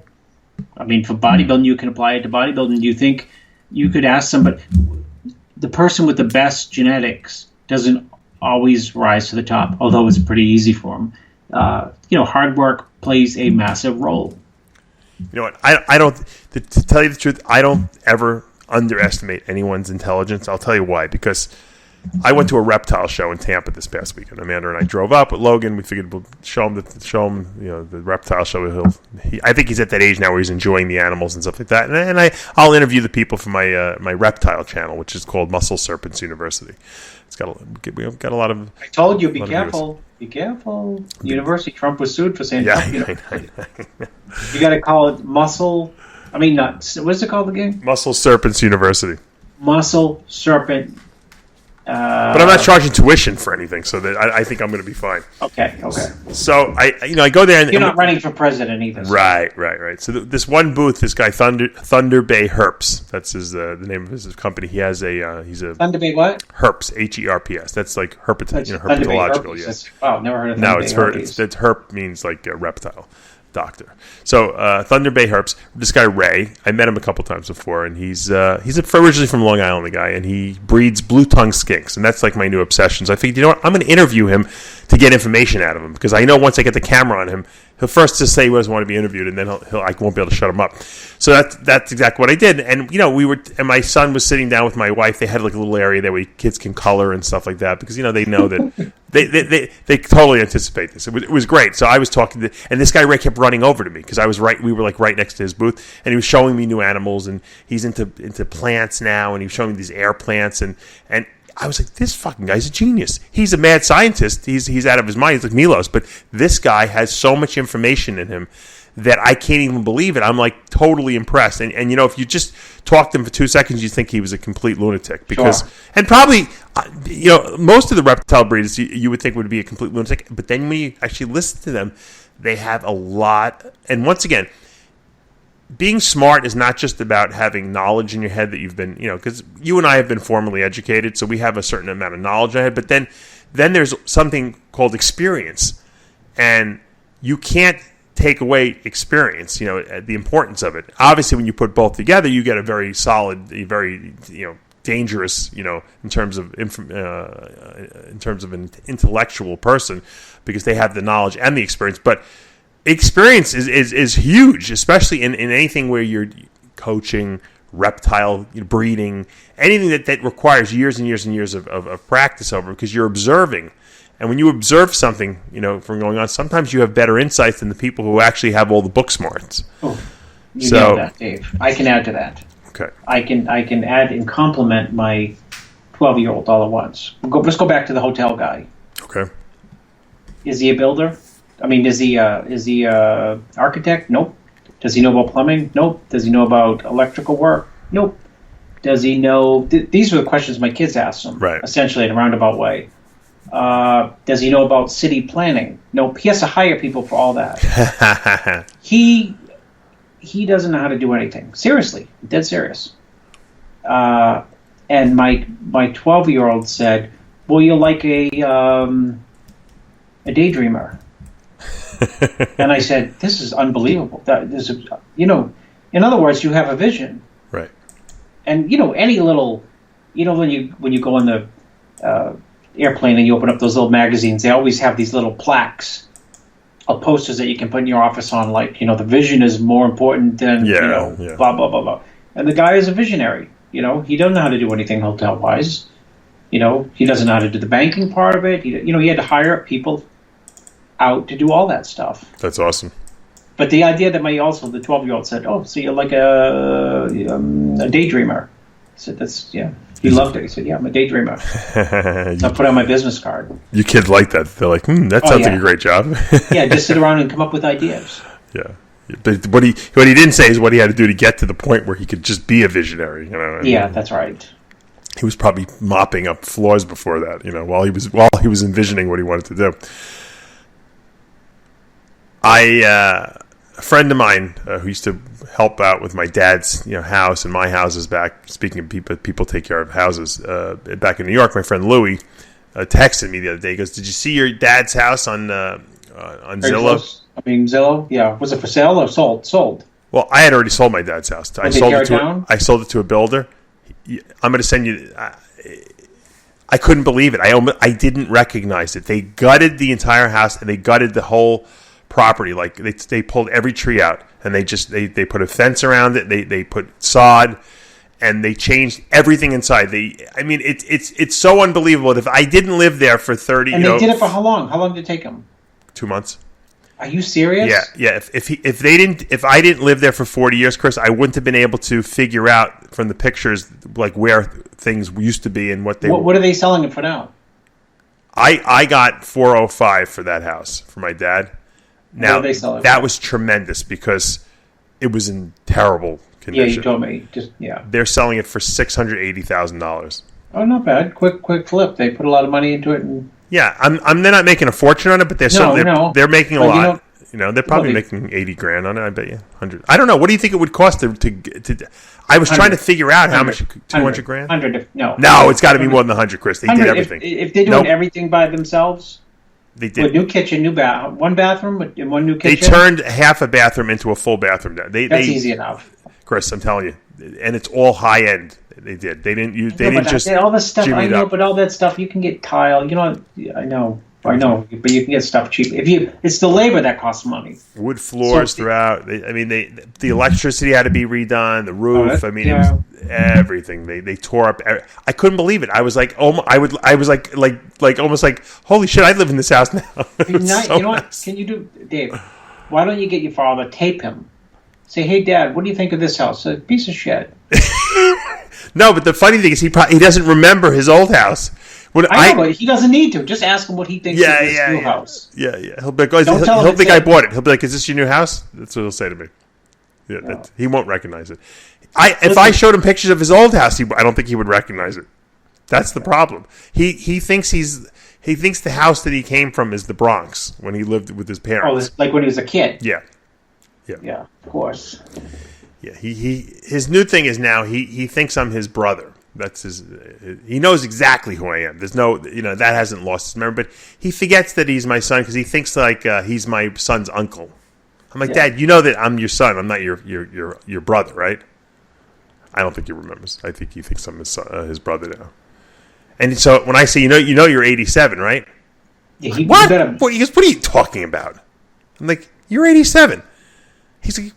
mean, for bodybuilding, you can apply it to bodybuilding. Do you think you could ask somebody, the person with the best genetics doesn't always rise to the top, although it's pretty easy for them. Hard work plays a massive role. You know what? I don't, to tell you the truth, I don't ever underestimate anyone's intelligence. I'll tell you why. Because I went to a Reptile show in Tampa this past weekend. Amanda and I drove up with Logan. We figured we'll show him the Reptile show. I think he's at that age now where he's enjoying the animals and stuff like that. And I'll interview the people for my Reptile channel, which is called Muscle Serpents University. We've got a lot of. I told you, be careful. Be careful. University. Trump was sued for saying. You got to call it muscle. I mean, not. What's it called again? Muscle Serpents University. Muscle Serpent. But I'm not charging tuition for anything, so that I think I'm going to be fine. Okay. So I go there, and you're not running for president either. So. Right. So this one booth, this guy Thunder Bay Herps, that's the name of his company. He has he's a Thunder Bay what? Herps, HERPS. That's like herpetological. Yes. Wow, never heard of That. No, it's herp means like a reptile doctor. So Thunder Bay Herps, this guy Ray, I met him a couple times before, and he's originally from Long Island, the guy, and he breeds blue tongue skinks, and that's like my new obsession. So I figured, you know what, I'm going to interview him to get information out of him, because I know once I get the camera on him, he'll first just say he doesn't want to be interviewed, and then I won't be able to shut him up. So that's exactly what I did. And and my son was sitting down with my wife. They had like a little area there where kids can color and stuff like that, because they know that they totally anticipate this. It was great. So I was talking and this guy Ray kept running over to me because we were like right next to his booth, and he was showing me new animals, and he's into plants now, and he was showing me these air plants, and I was like, this fucking guy's a genius. He's a mad scientist. He's out of his mind. He's like Milos. But this guy has so much information in him that I can't even believe it. I'm like totally impressed. And if you just talk to him for 2 seconds, you think he was a complete lunatic. Because Sure. And probably, most of the reptile breeders you would think would be a complete lunatic. But then when you actually listen to them, they have a lot. And once again, being smart is not just about having knowledge in your head that you've been, because you and I have been formally educated, so we have a certain amount of knowledge in our head. But then there's something called experience, and you can't take away experience. The importance of it. Obviously, when you put both together, you get a very solid, a very dangerous, in terms of an intellectual person, because they have the knowledge and the experience, but. Experience is huge, especially in anything where you're coaching, reptile breeding, anything that requires years and years and years of practice over, because you're observing. And when you observe something, from going on, sometimes you have better insights than the people who actually have all the book smarts. Oh, you know that, Dave. I can add to that. Okay. I can add and complement my 12-year-old all at once. Let's go back to the hotel guy. Okay. Is he a builder? I mean, is he architect? Nope. Does he know about plumbing? Nope. Does he know about electrical work? Nope. Does he know? These are the questions my kids ask him. Right. Essentially, in a roundabout way. Does he know about city planning? Nope. He has to hire people for all that. He doesn't know how to do anything. Seriously, dead serious. And my 12-year-old said, "Well, you're like a daydreamer." And I said, "This is unbelievable. That is, in other words, you have a vision, right?" And any little, when you go on the airplane and you open up those little magazines, they always have these little plaques of posters that you can put in your office on, like the vision is more important than blah blah blah blah. And the guy is a visionary. He doesn't know how to do anything hotel wise. He doesn't know how to do the banking part of it. He had to hire people out to do all that stuff. That's awesome. But the idea that the 12-year-old said, "Oh, so you're like a daydreamer." I said, "That's He loved it. He said, "Yeah, I'm a daydreamer." So I put on my business card. You kids like that? They're like, "That sounds like a great job." Yeah, just sit around and come up with ideas. Yeah. But what he didn't say is what he had to do to get to the point where he could just be a visionary. Yeah, that's right. He was probably mopping up floors before that. While he was envisioning what he wanted to do. A friend of mine who used to help out with my dad's house and my houses back. Speaking of people take care of houses back in New York, my friend Louie texted me the other day. He goes, "Did you see your dad's house on on Very Zillow. close. I mean, Zillow. Yeah. Was it for sale or sold? Sold. Well, I had already sold my dad's house. I they sold tear it it down? I sold it to a builder. I'm going to send you. I couldn't believe it. I didn't recognize it. They gutted the entire house and they gutted the whole property. Like they pulled every tree out and they put a fence around it. They put sod and they changed everything inside. It's so unbelievable. If I didn't live there for 30, And they did it for how long? How long did it take them? 2 months. Are you serious? Yeah. If I didn't live there for 40 years, Chris, I wouldn't have been able to figure out from the pictures like where things used to be and what they. What are they selling it for now? I got 405 for that house for my dad. Now What do they sell it that for? was tremendous because it was in terrible Yeah, condition. you told me. They're selling it for $680,000. Oh, not bad. Quick flip. They put a lot of money into it. And Yeah, they're not making a fortune on it, but they're they're making a But lot. They're probably making $80,000 on it. I bet you 100. I don't know. What do you think it would cost to I was trying to figure out how much. $200,000. 100. No, it's got to be more than 100, Chris. They did 100. everything. If they're doing everything by themselves, They with did. new kitchen, one bathroom, and one new They kitchen. turned half a bathroom into a full bathroom. That's They easy enough. Chris, I'm telling you, and it's all high end. They did. They didn't use. They Yeah, didn't but just. all this stuff. jimmy I it know, up. but all that stuff you can get tile. I know, but you can get stuff cheap. It's the labor that costs money. Wood floors throughout. The electricity had to be redone. The roof. It was everything. They tore up. I couldn't believe it. I was like, I was like almost like, holy shit! I live in this house now. You know what? Can you do, Dave? Why don't you get your father, tape him, say, hey, Dad, what do you think of this house? A piece of shit. No, but the funny thing is he doesn't remember his old house. I know, but he doesn't need to. Just ask him what he thinks of this new house. Yeah. He'll be like, Don't tell him he'll it's think I it. bought it. He'll be like, is this your new house? That's what he'll say to me. Yeah, he won't recognize it. If I showed him pictures of his old house, I don't think he would recognize it. That's the problem. He thinks the house that he came from is the Bronx when he lived with his parents. Oh, like when he was a kid. Yeah, Yeah, of course. yeah. His new thing is now he thinks I'm his brother. That's his. He knows exactly who I am. There's no, that hasn't lost his memory. But he forgets that he's my son because he thinks like he's my son's uncle. I'm like, Dad, you know that I'm your son. I'm not your brother, right? I don't think he remembers. I think he thinks I'm his brother now. And so when I say, you're 87, right? Yeah, What? He goes, what are you talking about? I'm like, you're 87. He's like,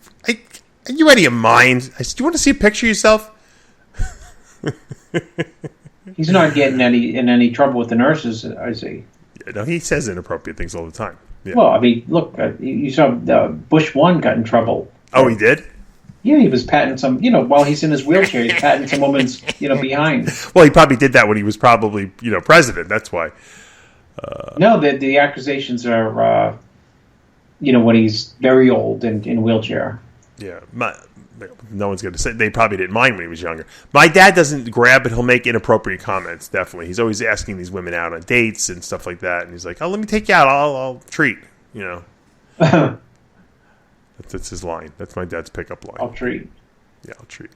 are you out of your mind? I said, do you want to see a picture of yourself? He's not getting in any trouble with the nurses, is he? Yeah, no, he says inappropriate things all the time. Yeah. Well, I mean, look, you saw Bush 1 got in trouble. Oh, he did? Yeah, he was patting some, while he's in his wheelchair, he's patting some woman's, behind. Well, he probably did that when he was probably, president. That's why. No, the accusations are, when he's very old and in a wheelchair. Yeah. No one's going to say. They probably didn't mind when he was younger. My dad doesn't grab it. He'll make inappropriate comments, definitely. He's always asking these women out on dates and stuff like that. And he's like, oh, let me take you out. I'll treat, That's his line. That's my dad's pickup line. I'll treat. Yeah, I'll treat.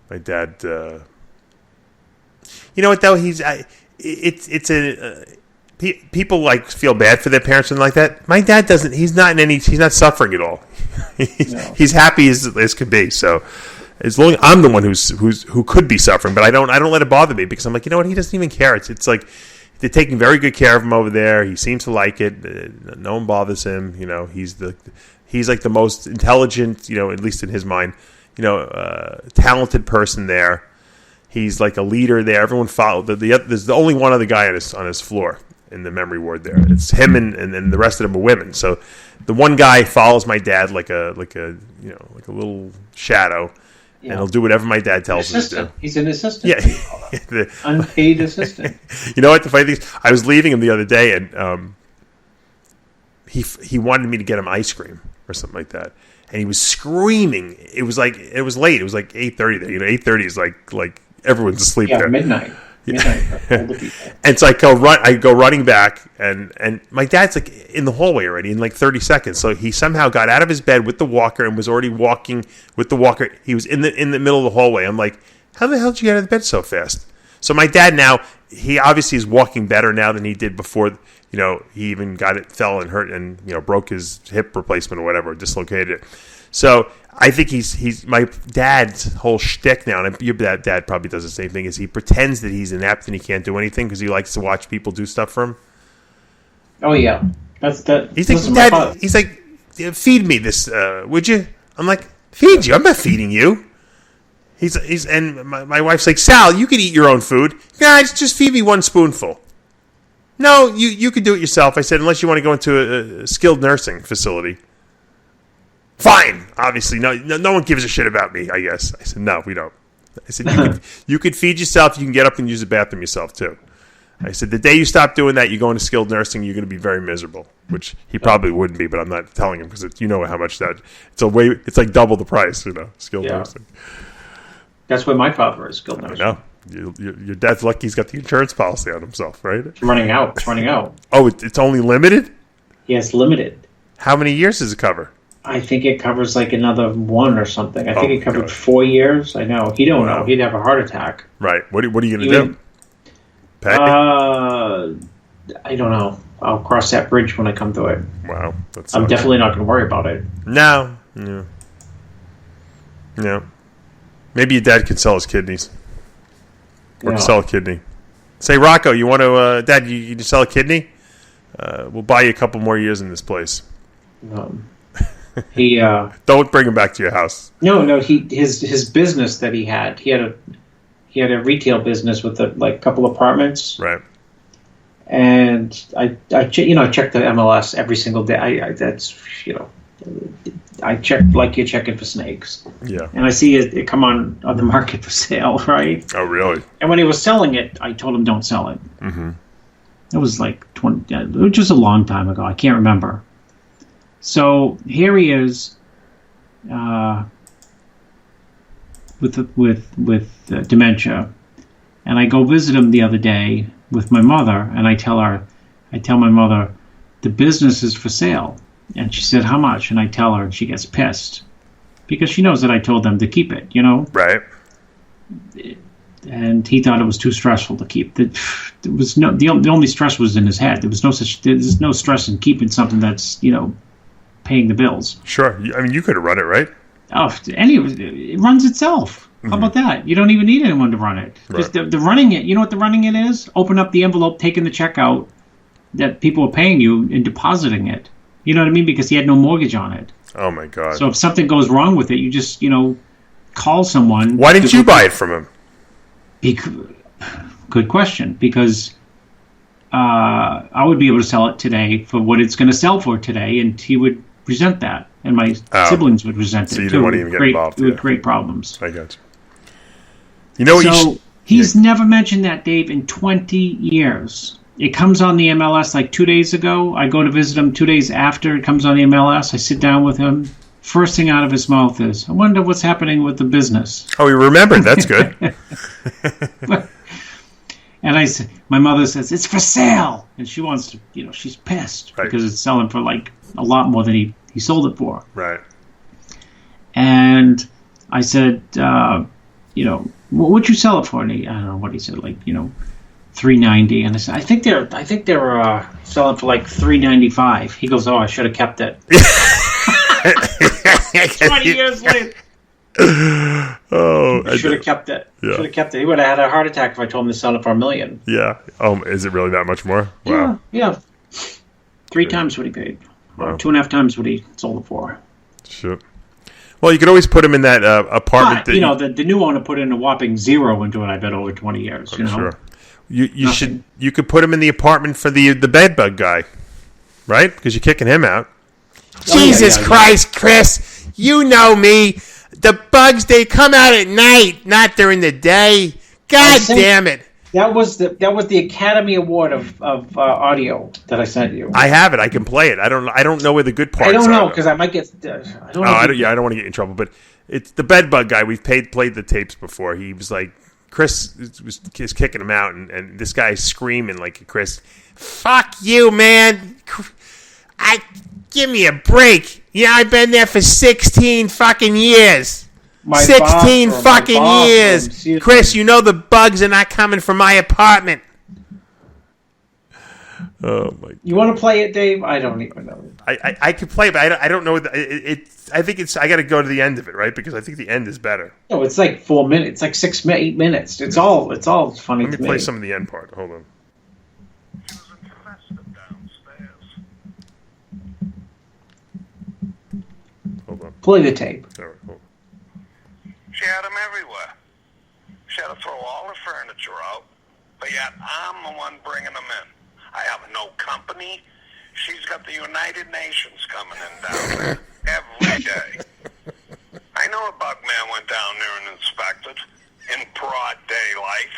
My dad. You know what though? People like feel bad for their parents and like that. My dad doesn't. He's not suffering at all. He's happy as could be. So as long I'm the one who could be suffering, but I don't let it bother me because I'm like, you know what? He doesn't even care. It's like they're taking very good care of him over there. He seems to like it. No one bothers him. He's like the most intelligent, at least in his mind, talented person there. He's like a leader there. Everyone followed. There's the only one other guy on his floor in the memory ward there. It's him and the rest of them are women. So the one guy follows my dad like a little shadow. Yeah. And he'll do whatever my dad tells him to do. He's an assistant. Yeah. The unpaid assistant. You know what? The funny thing is, I was leaving him the other day, and he wanted me to get him ice cream or something like that. And he was screaming. It was late. It was like 8:30 there. 8:30 is like everyone's asleep there. Midnight. And so I go running back, and my dad's like in the hallway already in like 30 seconds. So he somehow got out of his bed with the walker and was already walking with the walker. He was in the middle of the hallway. I'm like, how the hell did you get out of bed so fast? So my dad now, he obviously is walking better now than he did before. He even fell and hurt and broke his hip replacement or whatever, dislocated it. So I think he's my dad's whole shtick now, and your dad probably does the same thing. Is he pretends that he's inept and he can't do anything because he likes to watch people do stuff for him. Oh yeah, that's that. He's like, Dad. He's like, feed me this, would you? I'm like, feed you? I'm not feeding you. And my wife's like, Sal, you can eat your own food. Guys, just feed me one spoonful. No, you can do it yourself. I said, unless you want to go into a skilled nursing facility. Fine. Obviously, no one gives a shit about me, I guess. I said, no, we don't. I said, you could feed yourself. You can get up and use the bathroom yourself, too. I said, the day you stop doing that, you go into skilled nursing, you're going to be very miserable, which he probably wouldn't be, but I'm not telling him because you know how much that it's like double the price, skilled nursing. That's what my father is, skilled nursing. I know. Your dad's lucky he's got the insurance policy on himself, right? It's running out. Oh, it's only limited? Yes, limited. How many years does it cover? I think it covers like another 1 or something. I think it covered 4 years. I know. He don't know. He'd have a heart attack. Right. What are you going to do? Pay? I don't know. I'll cross that bridge when I come to it. Wow. I'm definitely not going to worry about it. No. Maybe your dad can sell his kidneys. Or sell a kidney. Say, Rocco, you want to... Dad, you sell a kidney? We'll buy you a couple more years in this place. He don't bring him back to your house. No. His business that he had a retail business with a couple apartments. Right. And I check the MLS every single day. I check like you're checking for snakes. Yeah. And I see it come on the market for sale, right? Oh, really? And when he was selling it, I told him don't sell it. Mm-hmm. It was like just a long time ago. I can't remember. So here he is, with dementia, and I go visit him the other day with my mother, and I tell my mother, the business is for sale, and she said, how much? And I tell her, and she gets pissed because she knows that I told them to keep it, Right. And he thought it was too stressful to keep. There was the only stress was in his head. There's no stress in keeping something that's paying the bills. Sure. I mean, you could have run it, right? Oh, it runs itself. Mm-hmm. How about that? You don't even need anyone to run it. Right. Just the running it. You know what the running it is? Open up the envelope, taking the check out that people are paying you, and depositing it. You know what I mean? Because he had no mortgage on it. Oh my God. So if something goes wrong with it, you just call someone. Why didn't you buy it from him? Good question. Because I would be able to sell it today for what it's going to sell for today, and he would resent that, and my siblings would resent it too. So you too. didn't want to even get involved. It would create problems. I got you. You know what? So he's never mentioned that, Dave, in 20 years. It comes on the MLS like 2 days ago. I go to visit him 2 days after it comes on the MLS. I sit down with him. First thing out of his mouth is, I wonder what's happening with the business. Oh, he remembered. That's good. And my mother says, it's for sale. And she wants to, she's pissed right. because it's selling for like a lot more than he sold it for. Right. And I said, what would you sell it for? And I don't know what he said, like, $390. And I said, I think they're selling for like $395. He goes, oh, I should have kept it. 20 years later. Oh, I should have kept it. Yeah. Should have kept it. He would have had a heart attack if I told him to sell it for $1 million. Yeah. Oh, is it really that much more? Wow. Yeah. 3 times what he paid. Wow. Or 2.5 times what he sold it for. Shit. Well, you could always put him in that apartment. But, the new owner put in a whopping 0 into it. I bet over 20 years. I'm sure. You could put him in the apartment for the Bedbug guy, right? Because you're kicking him out. Jesus Christ, Chris! You know me. The bugs, they come out at night, not during the day. God damn it! That was the Academy Award of audio that I sent you. I have it. I can play it. I don't know where the good parts are. I don't know because I might get. I don't want to get in trouble. But it's the Bedbug guy. We've played the tapes before. He was like, Chris was kicking him out, and this guy's screaming like, Chris, fuck you, man! Give me a break. Yeah, I've been there for 16 fucking years. My 16 bathroom, fucking my bathroom, years. seriously. Chris, you know the bugs are not coming from my apartment. Oh, my God. You want to play it, Dave? I don't even know. I could play, but I don't know. I think I got to go to the end of it, right? Because I think the end is better. No, it's like 4 minutes. It's like 8 minutes. It's all funny Let me to me. play some of the end part. Hold on. Hold on. Play the tape. All right, hold on. She had them everywhere. She had to throw all her furniture out, but yet I'm the one bringing them in. I have no company. She's got the United Nations coming in down there every day. I know a bug man went down there and inspected in broad daylight.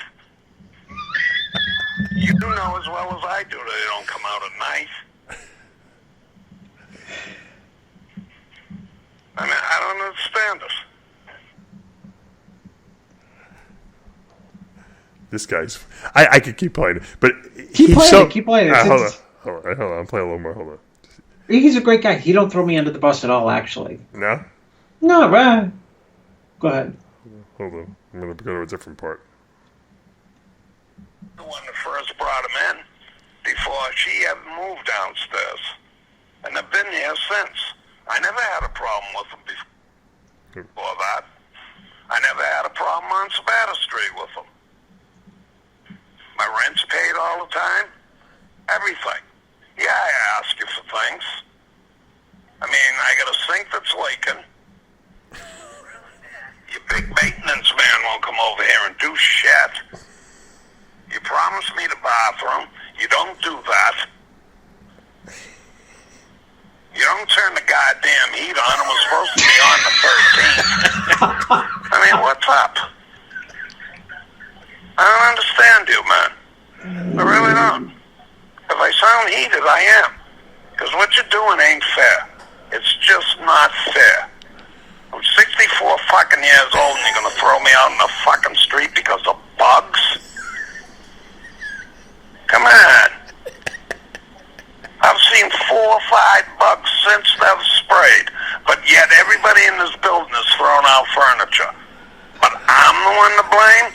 You know as well as I do that they don't come out at night. I mean, I don't understand it. This guy's. I could keep playing it, but Keep he's playing it. Keep playing it. Hold on. Hold on. I'm playing a little more. Hold on. He's a great guy. He don't throw me under the bus at all, actually. No? No, right. Go ahead. Hold on. I'm going to go to a different part. The one that first brought him in before she ever moved downstairs. And they've been here since. I never had a problem with them before that. I never had a problem on Sabata Street with them. My rent's paid all the time. Everything. Yeah, I ask you for things. I mean, I got a sink that's leaking. Your big maintenance man won't come over here and do shit. You promised me the bathroom. You don't do that. You don't turn the goddamn heat on. It was supposed to be on the 13th. I mean, what's up? I don't understand you, man. I really don't. If I sound heated, I am. Because what you're doing ain't fair. It's just not fair. I'm 64 fucking years old and you're going to throw me out in the fucking street because of bugs? Come on. I've seen 4 or 5 bugs since they've sprayed, but yet everybody in this building is throwing out furniture. But I'm the one to blame?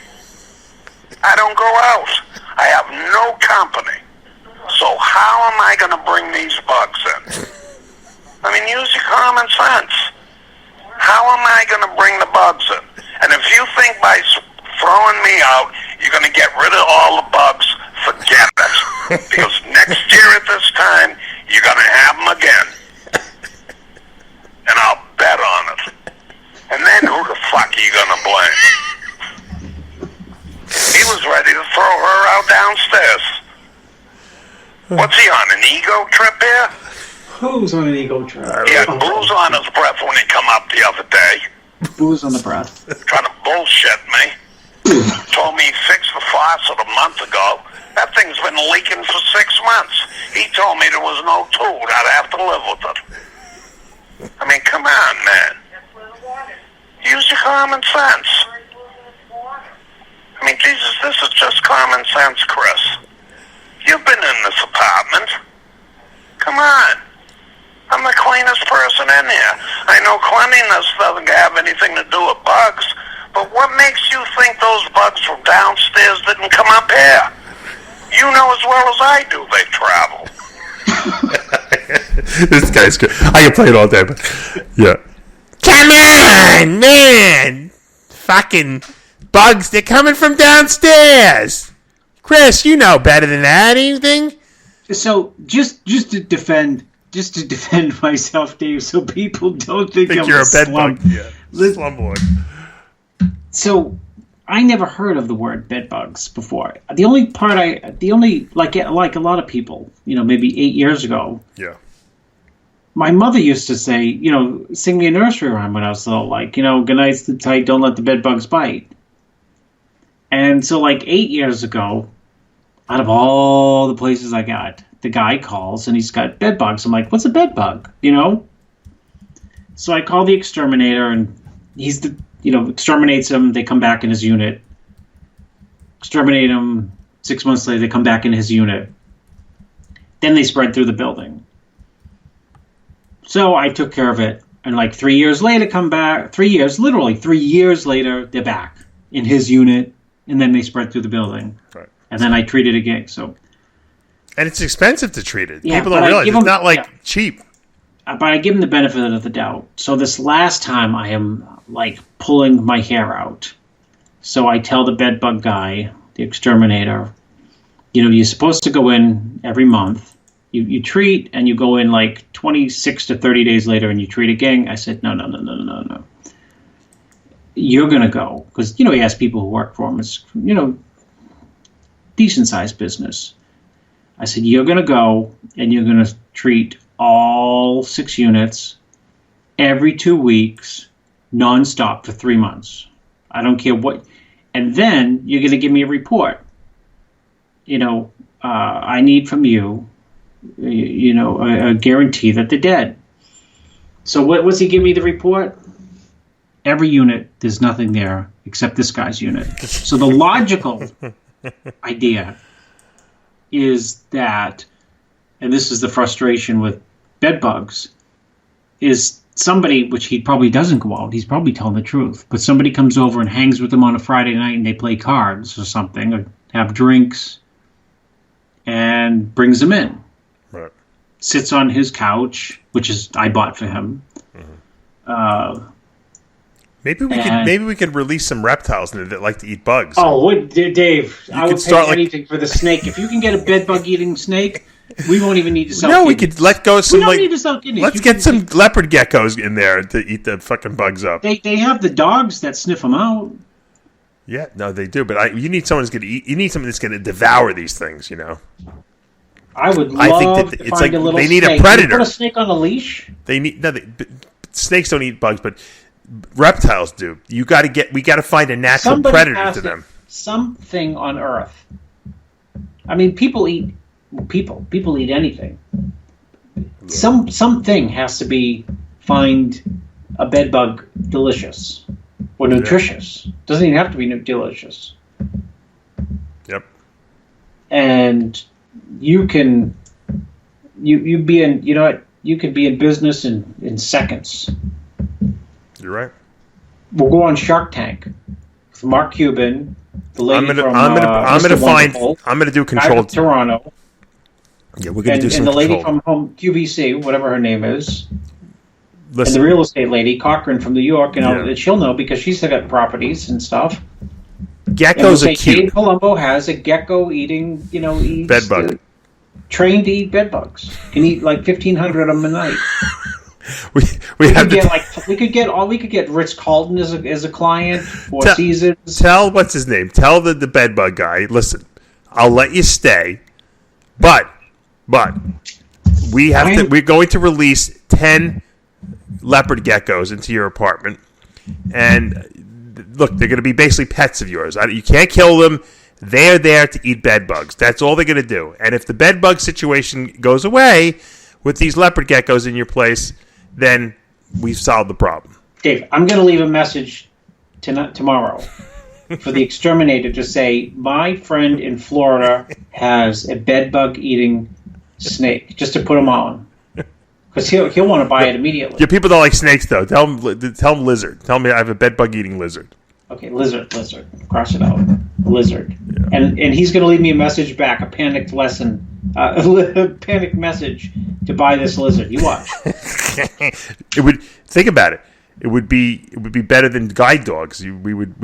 I don't go out. I have no company. So how am I going to bring these bugs in? I mean, use your common sense. How am I going to bring the bugs in? And if you think by throwing me out, you're going to get rid of all the bugs, forget it. Because next year at this time, you're going to have them again. And I'll bet on it. And then who the fuck are you going to blame? He was ready to throw her out downstairs. What's he on, an ego trip here? Who's on an ego trip? He had booze on his breath when he come up the other day. Booze on the breath. Trying to bullshit me. Told me he fixed the faucet a month ago. That thing's been leaking for 6 months. He told me there was no tool. I'd have to live with it. I mean, come on, man. Use your common sense. I mean, Jesus, this is just common sense, Chris. You've been in this apartment. Come on. I'm the cleanest person in here. I know cleanliness doesn't have anything to do with bugs, but what makes you think those bugs from downstairs didn't come up here? You know as well as I do they travel. This guy's good. I can play it all day, but yeah. Come on, man! Fucking bugs, they're coming from downstairs! Chris, you know better than that, anything? So just to defend myself, Dave, so people don't think I'm you're a slum. bedbug. Yeah. Slumlord. So I never heard of the word bedbugs before. The only like a lot of people, maybe 8 years ago. Yeah. My mother used to say, sing me a nursery rhyme when I was little, like, good night, sleep tight, don't let the bedbugs bite. And so, like, 8 years ago, out of all the places I got, the guy calls and he's got bedbugs. I'm like, what's a bedbug? So I call the exterminator and he's exterminates them. They come back in his unit. Exterminate them. 6 months later, they come back in his unit. Then they spread through the building. So I took care of it. And like 3 years later, come back. 3 years, literally 3 years later, they're back in his unit, and then they spread through the building. Right. And then I treat it again. So, and it's expensive to treat it. Yeah, People but don't I realize give it's them- not like yeah. cheap. but I give him the benefit of the doubt. So this last time, I am like pulling my hair out. So I tell the bedbug guy, the exterminator, you're supposed to go in every month. You treat, and you go in like 26 to 30 days later, and you treat again. I said, no. You're going to go. Because, he has people who work for him. It's, decent-sized business. I said, you're going to go, and you're going to treat all 6 units every 2 weeks, nonstop for 3 months. I don't care what. And then you're going to give me a report. I need from you, a guarantee that they're dead. So what was he give me the report? Every unit, there's nothing there except this guy's unit. So the logical idea is that, and this is the frustration with bed bugs, is somebody, which he probably doesn't go out, he's probably telling the truth, but somebody comes over and hangs with them on a Friday night and they play cards or something, or have drinks, and brings them in. Right. Sits on his couch, which is I bought for him. Mm-hmm. Maybe we could release some reptiles in there that like to eat bugs. Oh, Dave! I would start, pay anything for the snake. If you can get a bed bug eating snake, we won't even need to sell. No, we kidneys. could let go some. We don't need to sell kidneys. Let's get some leopard geckos in there to eat the fucking bugs up. They have the dogs that sniff them out. Yeah, no, they do. But you need someone who's going to eat. You need someone that's going to devour these things. I would love I think that to it's find like a little they need snake. a predator. Can you put a snake on a leash? They need snakes don't eat bugs, but reptiles do. We got to find a natural Somebody predator has to them. Something on Earth. I mean, people eat anything. Yeah. Something has to find a bed bug delicious or nutritious. Doesn't even have to be delicious. Yep. And you can be in, you could be in business in seconds. You're right. We'll go on Shark Tank with Mark Cuban, the lady I'm gonna do guy controlled from Toronto. Yeah, we're gonna do some and the lady controlled. from home QVC, whatever her name is, Listen, and the real estate lady Cochran from New York, and Yeah. she'll know because she's got properties and stuff. geckos are cute. Dave Palumbo has a gecko eating, eats Bed bug. Trained to eat bed bugs. Can eat like 1,500 of them a night. We We have could get Ritz Carlton as a client, Four Tell- Seasons. tell what's his name. Tell the bed bug guy. Listen, I'll let you stay, but we're going to release 10 leopard geckos into your apartment, and look, they're going to be basically pets of yours. You can't kill them. They're there to eat bed bugs. That's all they're going to do. And if the bed bug situation goes away with these leopard geckos in your place, then we've solved the problem. Dave, I'm going to leave a message tomorrow for the exterminator to say, my friend in Florida has a bed bug eating snake, just to put him on. Because he'll want to buy it immediately. Yeah, people don't like snakes, though. Tell them lizard. Tell me I have a bed bug eating lizard. Okay, lizard. Cross it out. Lizard. Yeah. And he's going to leave me a message back, a panicked panicked message to buy this lizard. You watch. Think about it. It would be better than guide dogs. We would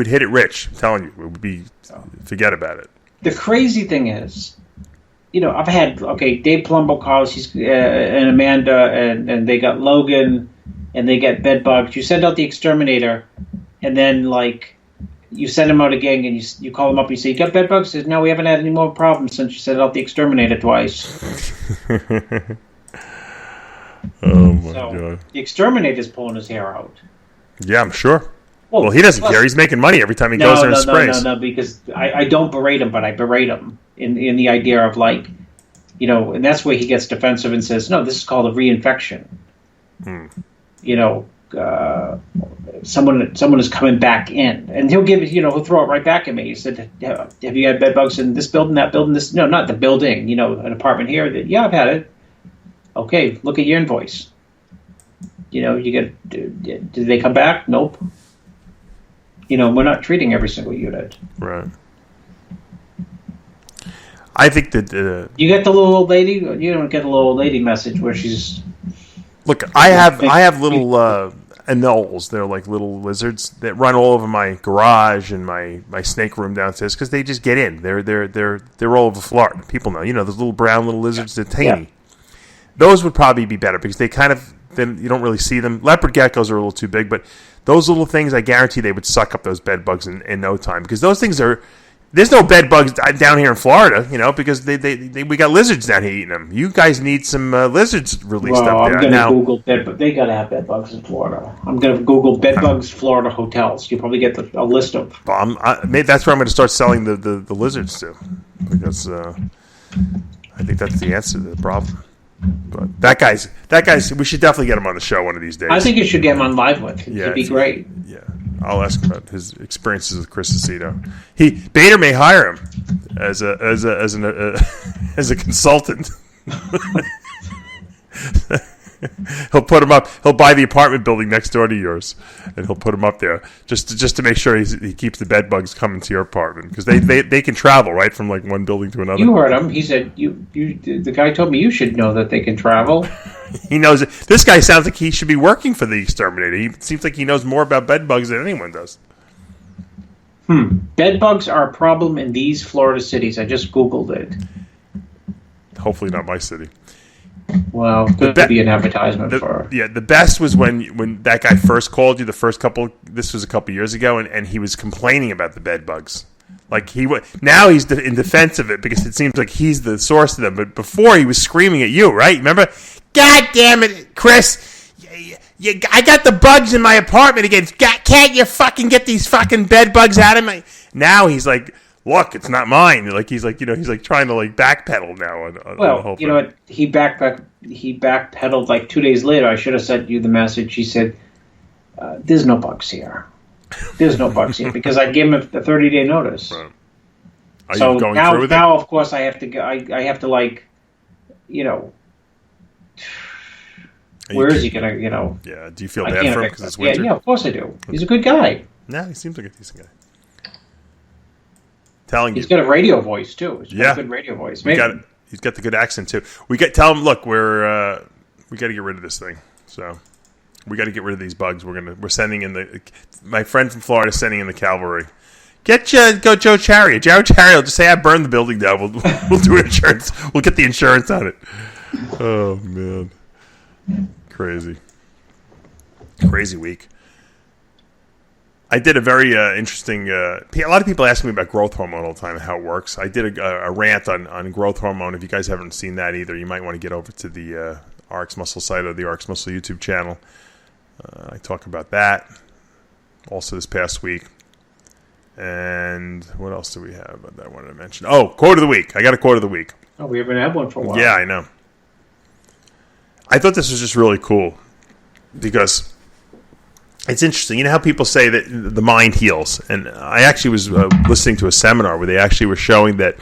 hit it rich. I'm telling you, it would be. Forget about it. The crazy thing is, I've had Dave Palumbo calls. He's and Amanda and they got Logan, and they get bed bugs. You send out the exterminator, and then you send him out again, and you call him up. And you say, "You got bed bugs?" He says, "No, we haven't had any more problems since you sent out the exterminator twice." Oh my god! The exterminator's pulling his hair out. Yeah, I'm sure. Well, he doesn't care. He's making money every time he goes there and sprays. No, because I don't berate him, but I berate him in the idea of and that's where he gets defensive and says, "No, this is called a reinfection." Someone is coming back in, and he'll give it. He'll throw it right back at me. He said, "Have you had bed bugs in this building, that building, this? No, not the building. An apartment here. Yeah, I've had it. Okay, look at your invoice." you get. Did they come back? Nope. We're not treating every single unit. Right. I think that you get the little old lady. You don't get the little old lady message where she's. Look, I have little anoles. They're like little lizards that run all over my garage and my snake room downstairs because they just get in. They're all over Florida. People know. Those little brown little lizards. They're tiny. Yeah. Those would probably be better because they kind of then you don't really see them. Leopard geckos are a little too big, but those little things, I guarantee they would suck up those bed bugs in no time because those things are. There's no bed bugs down here in Florida, because we got lizards down here eating them. You guys need some lizards released up there. I'm going to Google bed bugs. They got to have bed bugs in Florida. I'm going to Google bed bugs Florida hotels. You probably get a list of. Maybe that's where I'm going to start selling the lizards to, because I think that's the answer to the problem. But that guy's. We should definitely get him on the show one of these days. I think you should get him on live with. It'd be great. Yeah. I'll ask him about his experiences with Chris Aceto. Bader may hire him as a consultant. He'll put him up. He'll buy the apartment building next door to yours, and he'll put him up there just to make sure he keeps the bed bugs coming to your apartment because they can travel right from like one building to another. You heard him. He said the guy told me you should know that they can travel. He knows it. This guy sounds like he should be working for the Exterminator. He seems like he knows more about bed bugs than anyone does. Bed bugs are a problem in these Florida cities. I just Googled it. Hopefully not my city. Well, could be an advertisement for. Yeah, the best was when that guy first called you. This was a couple years ago, and he was complaining about the bed bugs. Like now he's in defense of it because it seems like he's the source of them. But before he was screaming at you, right? Remember? God damn it, Chris! I got the bugs in my apartment again. Can't you fucking get these fucking bed bugs out of my? Now he's like, look, it's not mine. Like he's like trying to like backpedal now. On the whole thing. What? He backpedaled like 2 days later. I should have sent you the message. He said, "There's no bugs here. There's no bugs here," because I gave him a 30-day notice. Right. Are you going through with now, it? of course, I have to go. I have to like, where is he gonna? Yeah. Do you feel bad for him because it's winter? Yeah, of course I do. He's a good guy. No, he seems like a decent guy. He's got a radio voice too. He's got a good radio voice. He's got the good accent too. Tell him, look, we got to get rid of this thing. So we got to get rid of these bugs. We're sending my friend from Florida is sending in the cavalry. Go Joe Chariot. Joe Chariot will just say I burned the building down. We'll do insurance. We'll get the insurance on it. Oh man, crazy week. I did a very interesting. A lot of people ask me about growth hormone all the time and how it works. I did a rant on growth hormone. If you guys haven't seen that either, you might want to get over to the RX Muscle site or the RX Muscle YouTube channel. I talk about that also this past week. And what else do we have that I wanted to mention? Oh, quote of the week. I got a quote of the week. Oh, we haven't had one for a while. Yeah, I know. I thought this was just really cool because it's interesting. You know how people say that the mind heals? And I actually was listening to a seminar where they actually were showing that,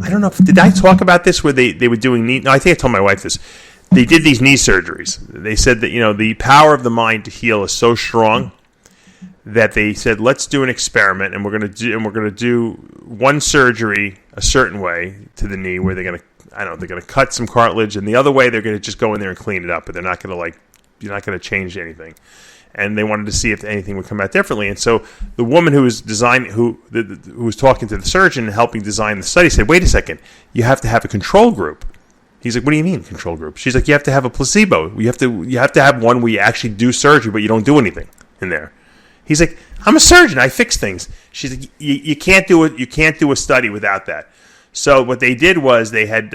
I don't know, did I talk about this where they were doing knee? No, I think I told my wife this. They did these knee surgeries. They said that, the power of the mind to heal is so strong that they said, let's do an experiment, and we're going to do one surgery a certain way to the knee where they're going to cut some cartilage, and the other way they're going to just go in there and clean it up, but they're not going to you're not going to change anything. And they wanted to see if anything would come out differently. And so the woman who was who was talking to the surgeon and helping design the study said, wait a second, you have to have a control group. He's like, what do you mean control group? She's like, you have to have a placebo. You have to have one where you actually do surgery, but you don't do anything in there. He's like, I'm a surgeon. I fix things. She's like, you can't do it. You can't do a study without that. So what they did was they had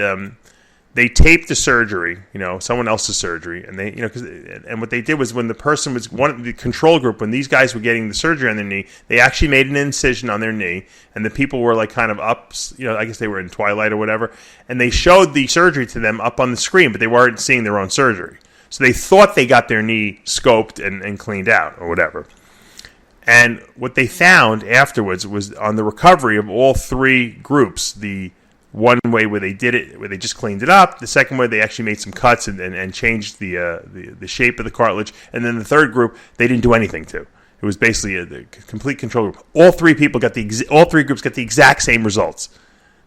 they taped the surgery, someone else's surgery, and and what they did was when the person was the control group, when these guys were getting the surgery on their knee, they actually made an incision on their knee, and the people were like kind of up, I guess they were in twilight or whatever, and they showed the surgery to them up on the screen, but they weren't seeing their own surgery. So they thought they got their knee scoped and cleaned out or whatever. And what they found afterwards was on the recovery of all three groups, the One way where they did it, where they just cleaned it up. The second way, they actually made some cuts and changed the shape of the cartilage. And then the third group, they didn't do anything to. It was basically a complete control group. All three groups got the exact same results.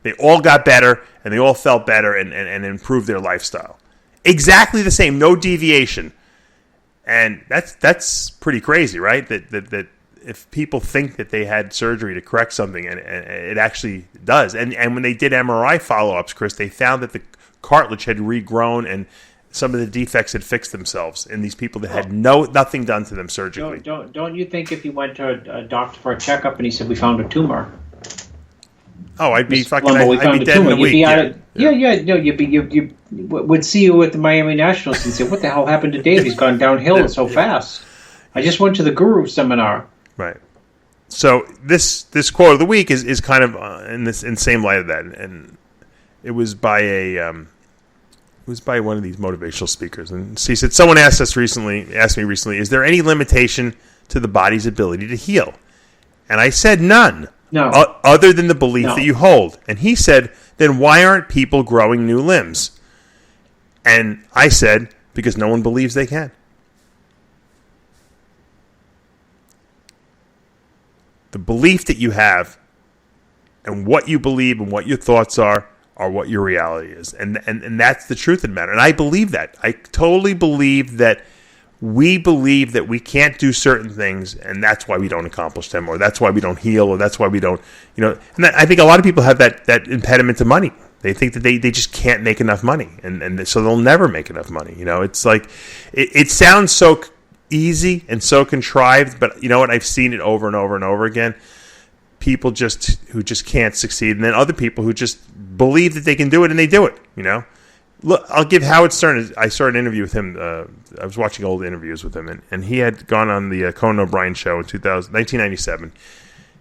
They all got better, and they all felt better and improved their lifestyle. Exactly the same, no deviation. And that's pretty crazy, right? That if people think that they had surgery to correct something, and it actually does. And when they did MRI follow-ups, Chris, they found that the cartilage had regrown and some of the defects had fixed themselves in these people that had nothing done to them surgically. Don't you think if you went to a doctor for a checkup and he said, we found a tumor? Oh, I'd be fucking. Palumbo, I'd be dead in a week. You would see you at the Miami Nationals and say, "What the hell happened to Dave? He's gone downhill so fast." I just went to the Guru seminar. Right. So this quote of the week is kind of in the same light of that, and it was by one of these motivational speakers, and he said, "Someone asked me recently, is there any limitation to the body's ability to heal?" And I said, none. No. Other than the belief that you hold. And he said, then why aren't people growing new limbs? And I said, because no one believes they can. The belief that you have and what you believe and what your thoughts are what your reality is. And that's the truth of the matter. And I believe that. I totally believe that we believe that we can't do certain things, and that's why we don't accomplish them, or that's why we don't heal, or that's why we don't, And I think a lot of people have that impediment to money. They think that they just can't make enough money, and so they'll never make enough money. It's like it sounds so easy and so contrived, but you know what? I've seen it over and over and over again. People who just can't succeed, and then other people who just believe that they can do it and they do it. Look, I'll give Howard Stern. I saw an interview with him. I was watching old interviews with him, and he had gone on the Conan O'Brien show in 1997.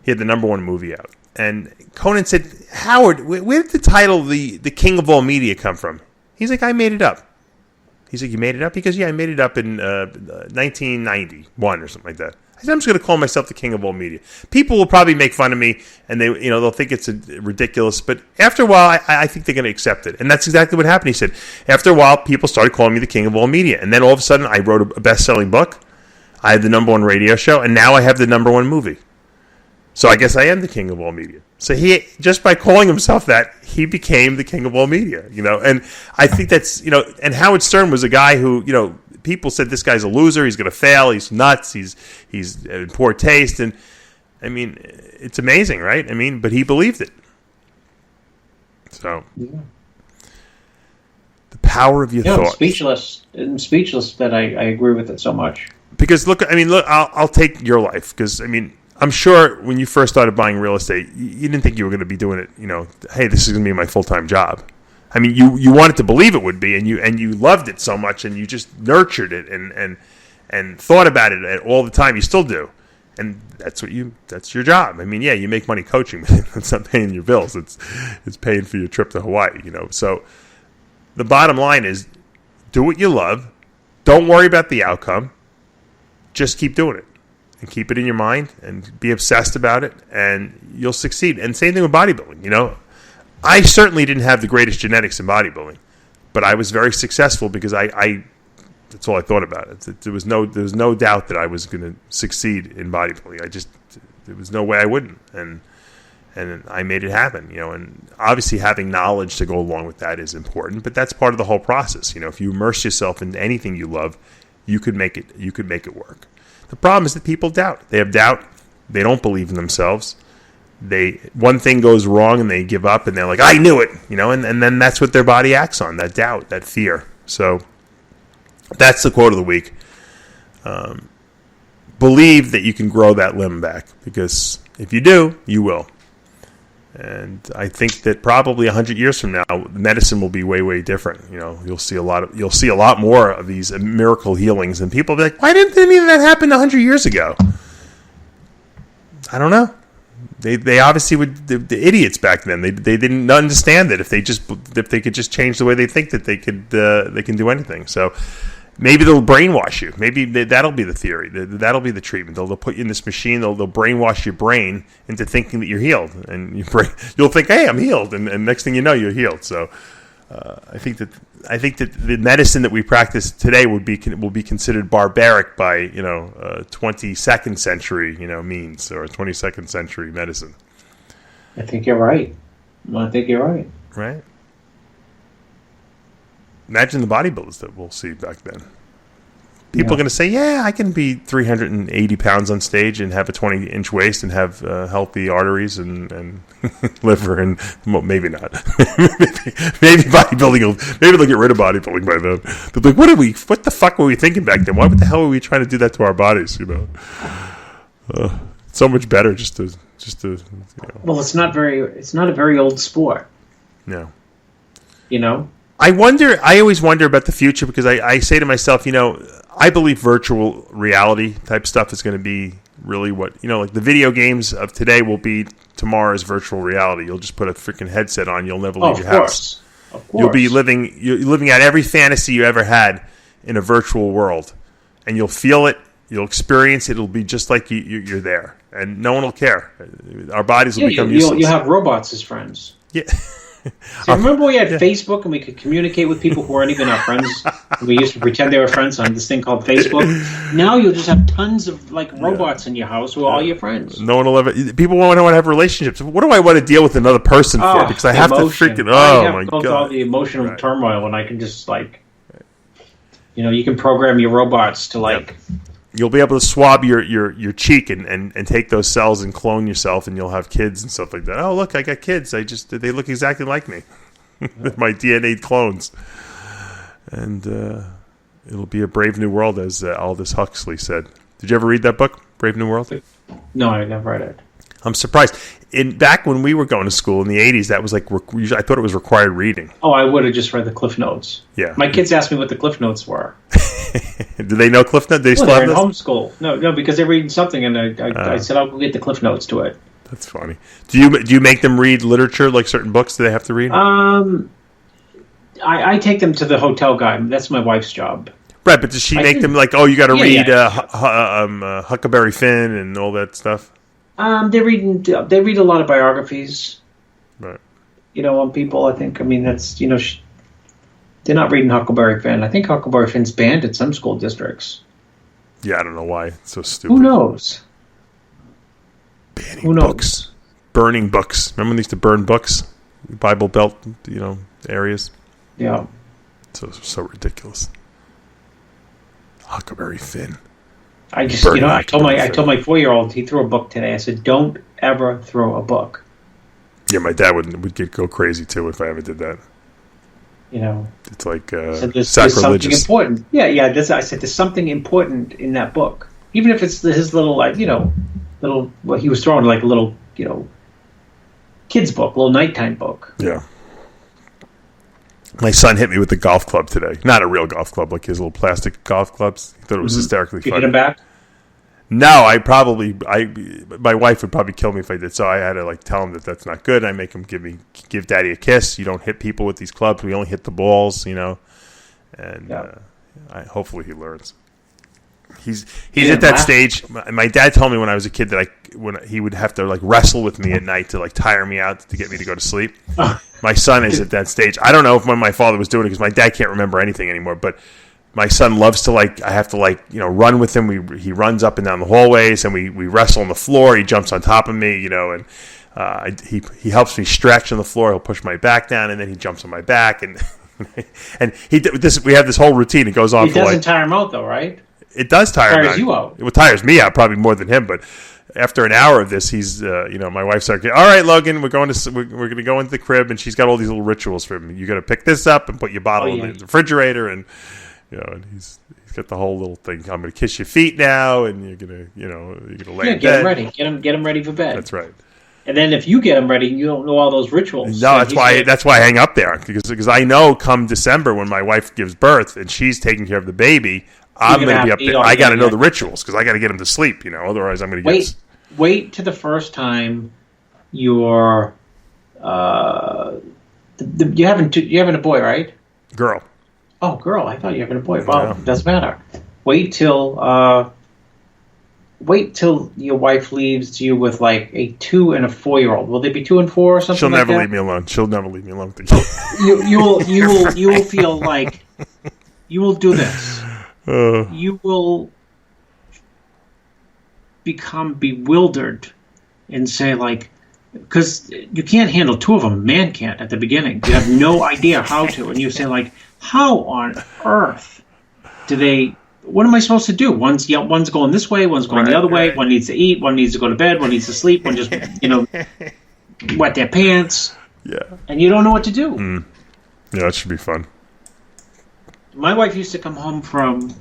He had the #1 movie out. And Conan said, Howard, where did the title the King of All Media come from? He's like, I made it up. He's like, you made it up? He goes, yeah, I made it up in 1991 or something like that. I said, I'm just going to call myself the King of All Media. People will probably make fun of me, and they'll think it's ridiculous. But after a while, I think they're going to accept it. And that's exactly what happened. He said, after a while, people started calling me the King of All Media. And then all of a sudden, I wrote a best-selling book. I had the #1 radio show, and now I have the #1 movie. So I guess I am the King of All Media. So he, just by calling himself that, he became the King of All Media. And I think that's, and Howard Stern was a guy who, people said this guy's a loser, he's going to fail, he's nuts, he's in poor taste, and I mean, it's amazing, right? I mean, but he believed it. So, the power of your thoughts. I'm speechless that I agree with it so much. Because look, I'll take your life, because I'm sure when you first started buying real estate, you didn't think you were going to be doing it. Hey, this is going to be my full-time job. I mean, you wanted to believe it would be, and you loved it so much, and you just nurtured it and thought about it all the time. You still do, and that's your job. I mean, yeah, you make money coaching, but it's not paying your bills. It's paying for your trip to Hawaii. So the bottom line is, do what you love. Don't worry about the outcome. Just keep doing it, and keep it in your mind, and be obsessed about it, and you'll succeed. And same thing with bodybuilding. I certainly didn't have the greatest genetics in bodybuilding, but I was very successful because I that's all I thought about it. There was no doubt that I was going to succeed in bodybuilding. There was no way I wouldn't, and I made it happen. And obviously having knowledge to go along with that is important, but that's part of the whole process. If you immerse yourself in anything you love, you could make it work. The problem is that people doubt. They have doubt. They don't believe in themselves. One thing goes wrong and they give up, and they're like, I knew it, and then that's what their body acts on, that doubt, that fear. So that's the quote of the week. Believe that you can grow that limb back, because if you do, you will. And I think that probably 100 years from now, medicine will be way, way different. You'll see a lot more of these miracle healings, and people will be like, why didn't any of that happen 100 years ago? I don't know. They obviously would, the idiots back then. They didn't understand that if they could just change the way they think, that they can do anything. So Maybe they'll brainwash you. Maybe that'll be the theory. That'll be the treatment. They'll put you in this machine. They'll brainwash your brain into thinking that you're healed, and you'll think, "Hey, I'm healed," and next thing you know, you're healed. So, I think that the medicine that we practice today will be considered barbaric by 22nd century means, or 22nd century medicine. I think you're right. Right. Imagine the bodybuilders that we'll see back then. People are going to say, yeah, I can be 380 pounds on stage and have a 20-inch waist and have healthy arteries and liver, and well, maybe not. maybe bodybuilding maybe they'll get rid of bodybuilding by then. They'll be like, what the fuck were we thinking back then? What the hell were we trying to do that to our bodies? It's so much better just to. Well, it's not a very old sport. No. I always wonder about the future, because I say to myself, I believe virtual reality type stuff is going to be really what, like the video games of today will be tomorrow's virtual reality. You'll just put a freaking headset on. You'll never leave your house. Of course. You'll be living out every fantasy you ever had in a virtual world, and you'll feel it. You'll experience it. It'll be just like you're there, and no one will care. Our bodies will become useless. You'll have robots as friends. Yeah. So remember we had Facebook and we could communicate with people who weren't even our friends? We used to pretend they were friends on this thing called Facebook. Now you'll just have tons of robots in your house who are all your friends. No one will ever. People won't want to have relationships. What do I want to deal with another person for? Because I have to freaking. Oh my god! All the emotional turmoil, and I can just you can program your robots to Yep. You'll be able to swab your cheek and take those cells and clone yourself, and you'll have kids and stuff like that. Oh, look, I got kids. They look exactly like me. My DNA clones. And it'll be a brave new world, as Aldous Huxley said. Did you ever read that book, Brave New World? No, I never read it. I'm surprised. Back when we were going to school in the 80s, that was I thought it was required reading. Oh, I would have just read the Cliff Notes. Yeah. My kids asked me what the Cliff Notes were. Do they know Cliff Notes? Do they still they're have in this? homeschool. No, because they're reading something, and I said I'll go get the Cliff Notes to it. That's funny. Do you make them read literature, like certain books? Do they have to read? I take them to the hotel guide. That's my wife's job. Right, but does she make them like, you got to read Huckleberry Finn and all that stuff? They read a lot of biographies. Right. On people. I think. I mean, that's they're not reading Huckleberry Finn. I think Huckleberry Finn's banned at some school districts. Yeah, I don't know why. It's so stupid. Who knows? Banning books. Burning books. Remember when they used to burn books? Bible Belt, areas? Yeah. So ridiculous. Huckleberry Finn. I just, I told my 4-year-old, he threw a book today. I said, don't ever throw a book. Yeah, my dad would go crazy too if I ever did that. It's like there's sacrilegious. Something important. Yeah. I said there's something important in that book, even if it's his little little. Well, he was throwing like a little kids book, little nighttime book. Yeah. My son hit me with the golf club today. Not a real golf club, like his little plastic golf clubs. He thought it was hysterically funny. You hit him back? No, my wife would probably kill me if I did. So I had to tell him that that's not good. I make him give Daddy a kiss. You don't hit people with these clubs. We only hit the balls, And hopefully he learns. He's at that stage. My dad told me when I was a kid that when he would have to wrestle with me at night to tire me out to get me to go to sleep. My son is at that stage. I don't know if when my father was doing it, because my dad can't remember anything anymore, but my son loves to I have to run with him. He runs up and down the hallways, and we wrestle on the floor. He jumps on top of me, and he helps me stretch on the floor. He'll push my back down, and then he jumps on my back, and we have this whole routine. It goes on. It doesn't tire him out though, right? It does tire him out. You out. It tires me out probably more than him, but after an hour of this, he's my wife's like, all right, Logan, we're going to go into the crib, and she's got all these little rituals for him. You got to pick this up and put your bottle in the refrigerator, and and he's got the whole little thing. I'm going to kiss your feet now, and you're gonna lay in bed. Get him ready. Get him ready for bed. That's right. And then if you get him ready, you don't know all those rituals. No, that's why I hang up there, because I know come December when my wife gives birth and she's taking care of the baby, I'm going to be up there. I got to know the rituals because I got to get him to sleep. Otherwise I'm going to get. Wait to the first time you're. You having a boy, right? Girl. Oh, girl, I thought you were having a boy. Well, doesn't matter. Wait till your wife leaves you with like a 2 and a 4-year-old. Will they be 2 and 4 or something? She'll like never that? leave me alone. She'll never leave me alone. You will feel like you will do this. You will become bewildered and say like, because you can't handle 2 of them. Man can't at the beginning. You have no idea how to, and you say like, how on earth do they? What am I supposed to do? One's going this way, one's going the other way. One needs to eat, one needs to go to bed, one needs to sleep, one just wet their pants. Yeah. And you don't know what to do. Yeah, that should be fun. My wife used to come home from.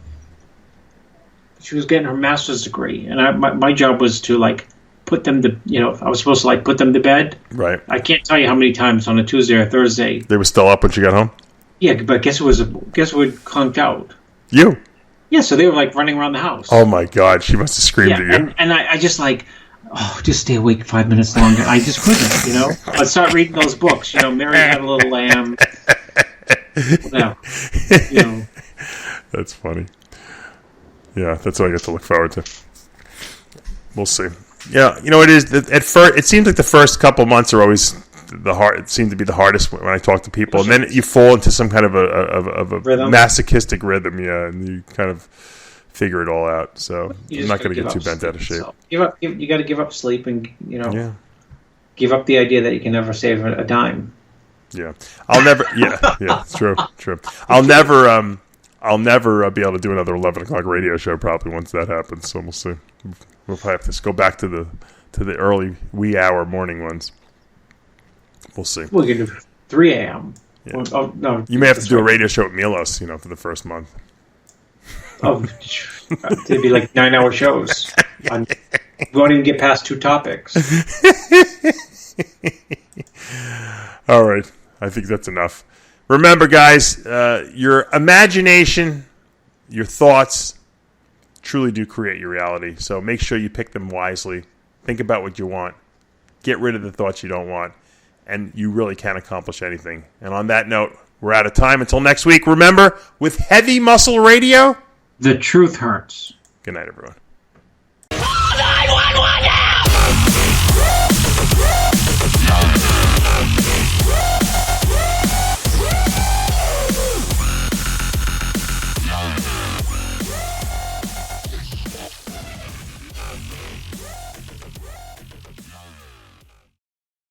She was getting her master's degree, and my job was to like put them to. I was supposed to like put them to bed. Right. I can't tell you how many times on a Tuesday or Thursday. They were still up when she got home? Yeah, but guess who conked out? You. Yeah, so they were like running around the house. Oh my God, she must have screamed at you. And I just like, just stay awake 5 minutes longer. I just couldn't, I'd start reading those books, Mary Had a Little Lamb. That's funny. Yeah, that's what I get to look forward to. We'll see. Yeah, it is. At first, it seems like the first couple months are always it seemed to be the hardest when I talk to people, and then you fall into some kind of a masochistic rhythm, and you kind of figure it all out. So I'm not going to get too bent out of shape. You got to give up sleep, and give up the idea that you can never save a dime. Yeah, I'll never. Yeah, it's true. I'll never be able to do another 11 o'clock radio show probably once that happens. So we'll see. We'll probably have to go back to the early wee hour morning ones. We'll see. We can do 3 a.m. Yeah. No, you may have to do a radio show at Milos, for the first month. They'd be like 9-hour shows. We won't even get past 2 topics. All right. I think that's enough. Remember, guys, your imagination, your thoughts truly do create your reality. So make sure you pick them wisely. Think about what you want. Get rid of the thoughts you don't want. And you really can accomplish anything. And on that note, we're out of time. Until next week, remember, with Heavy Muscle Radio, the truth hurts. Good night, everyone. 911!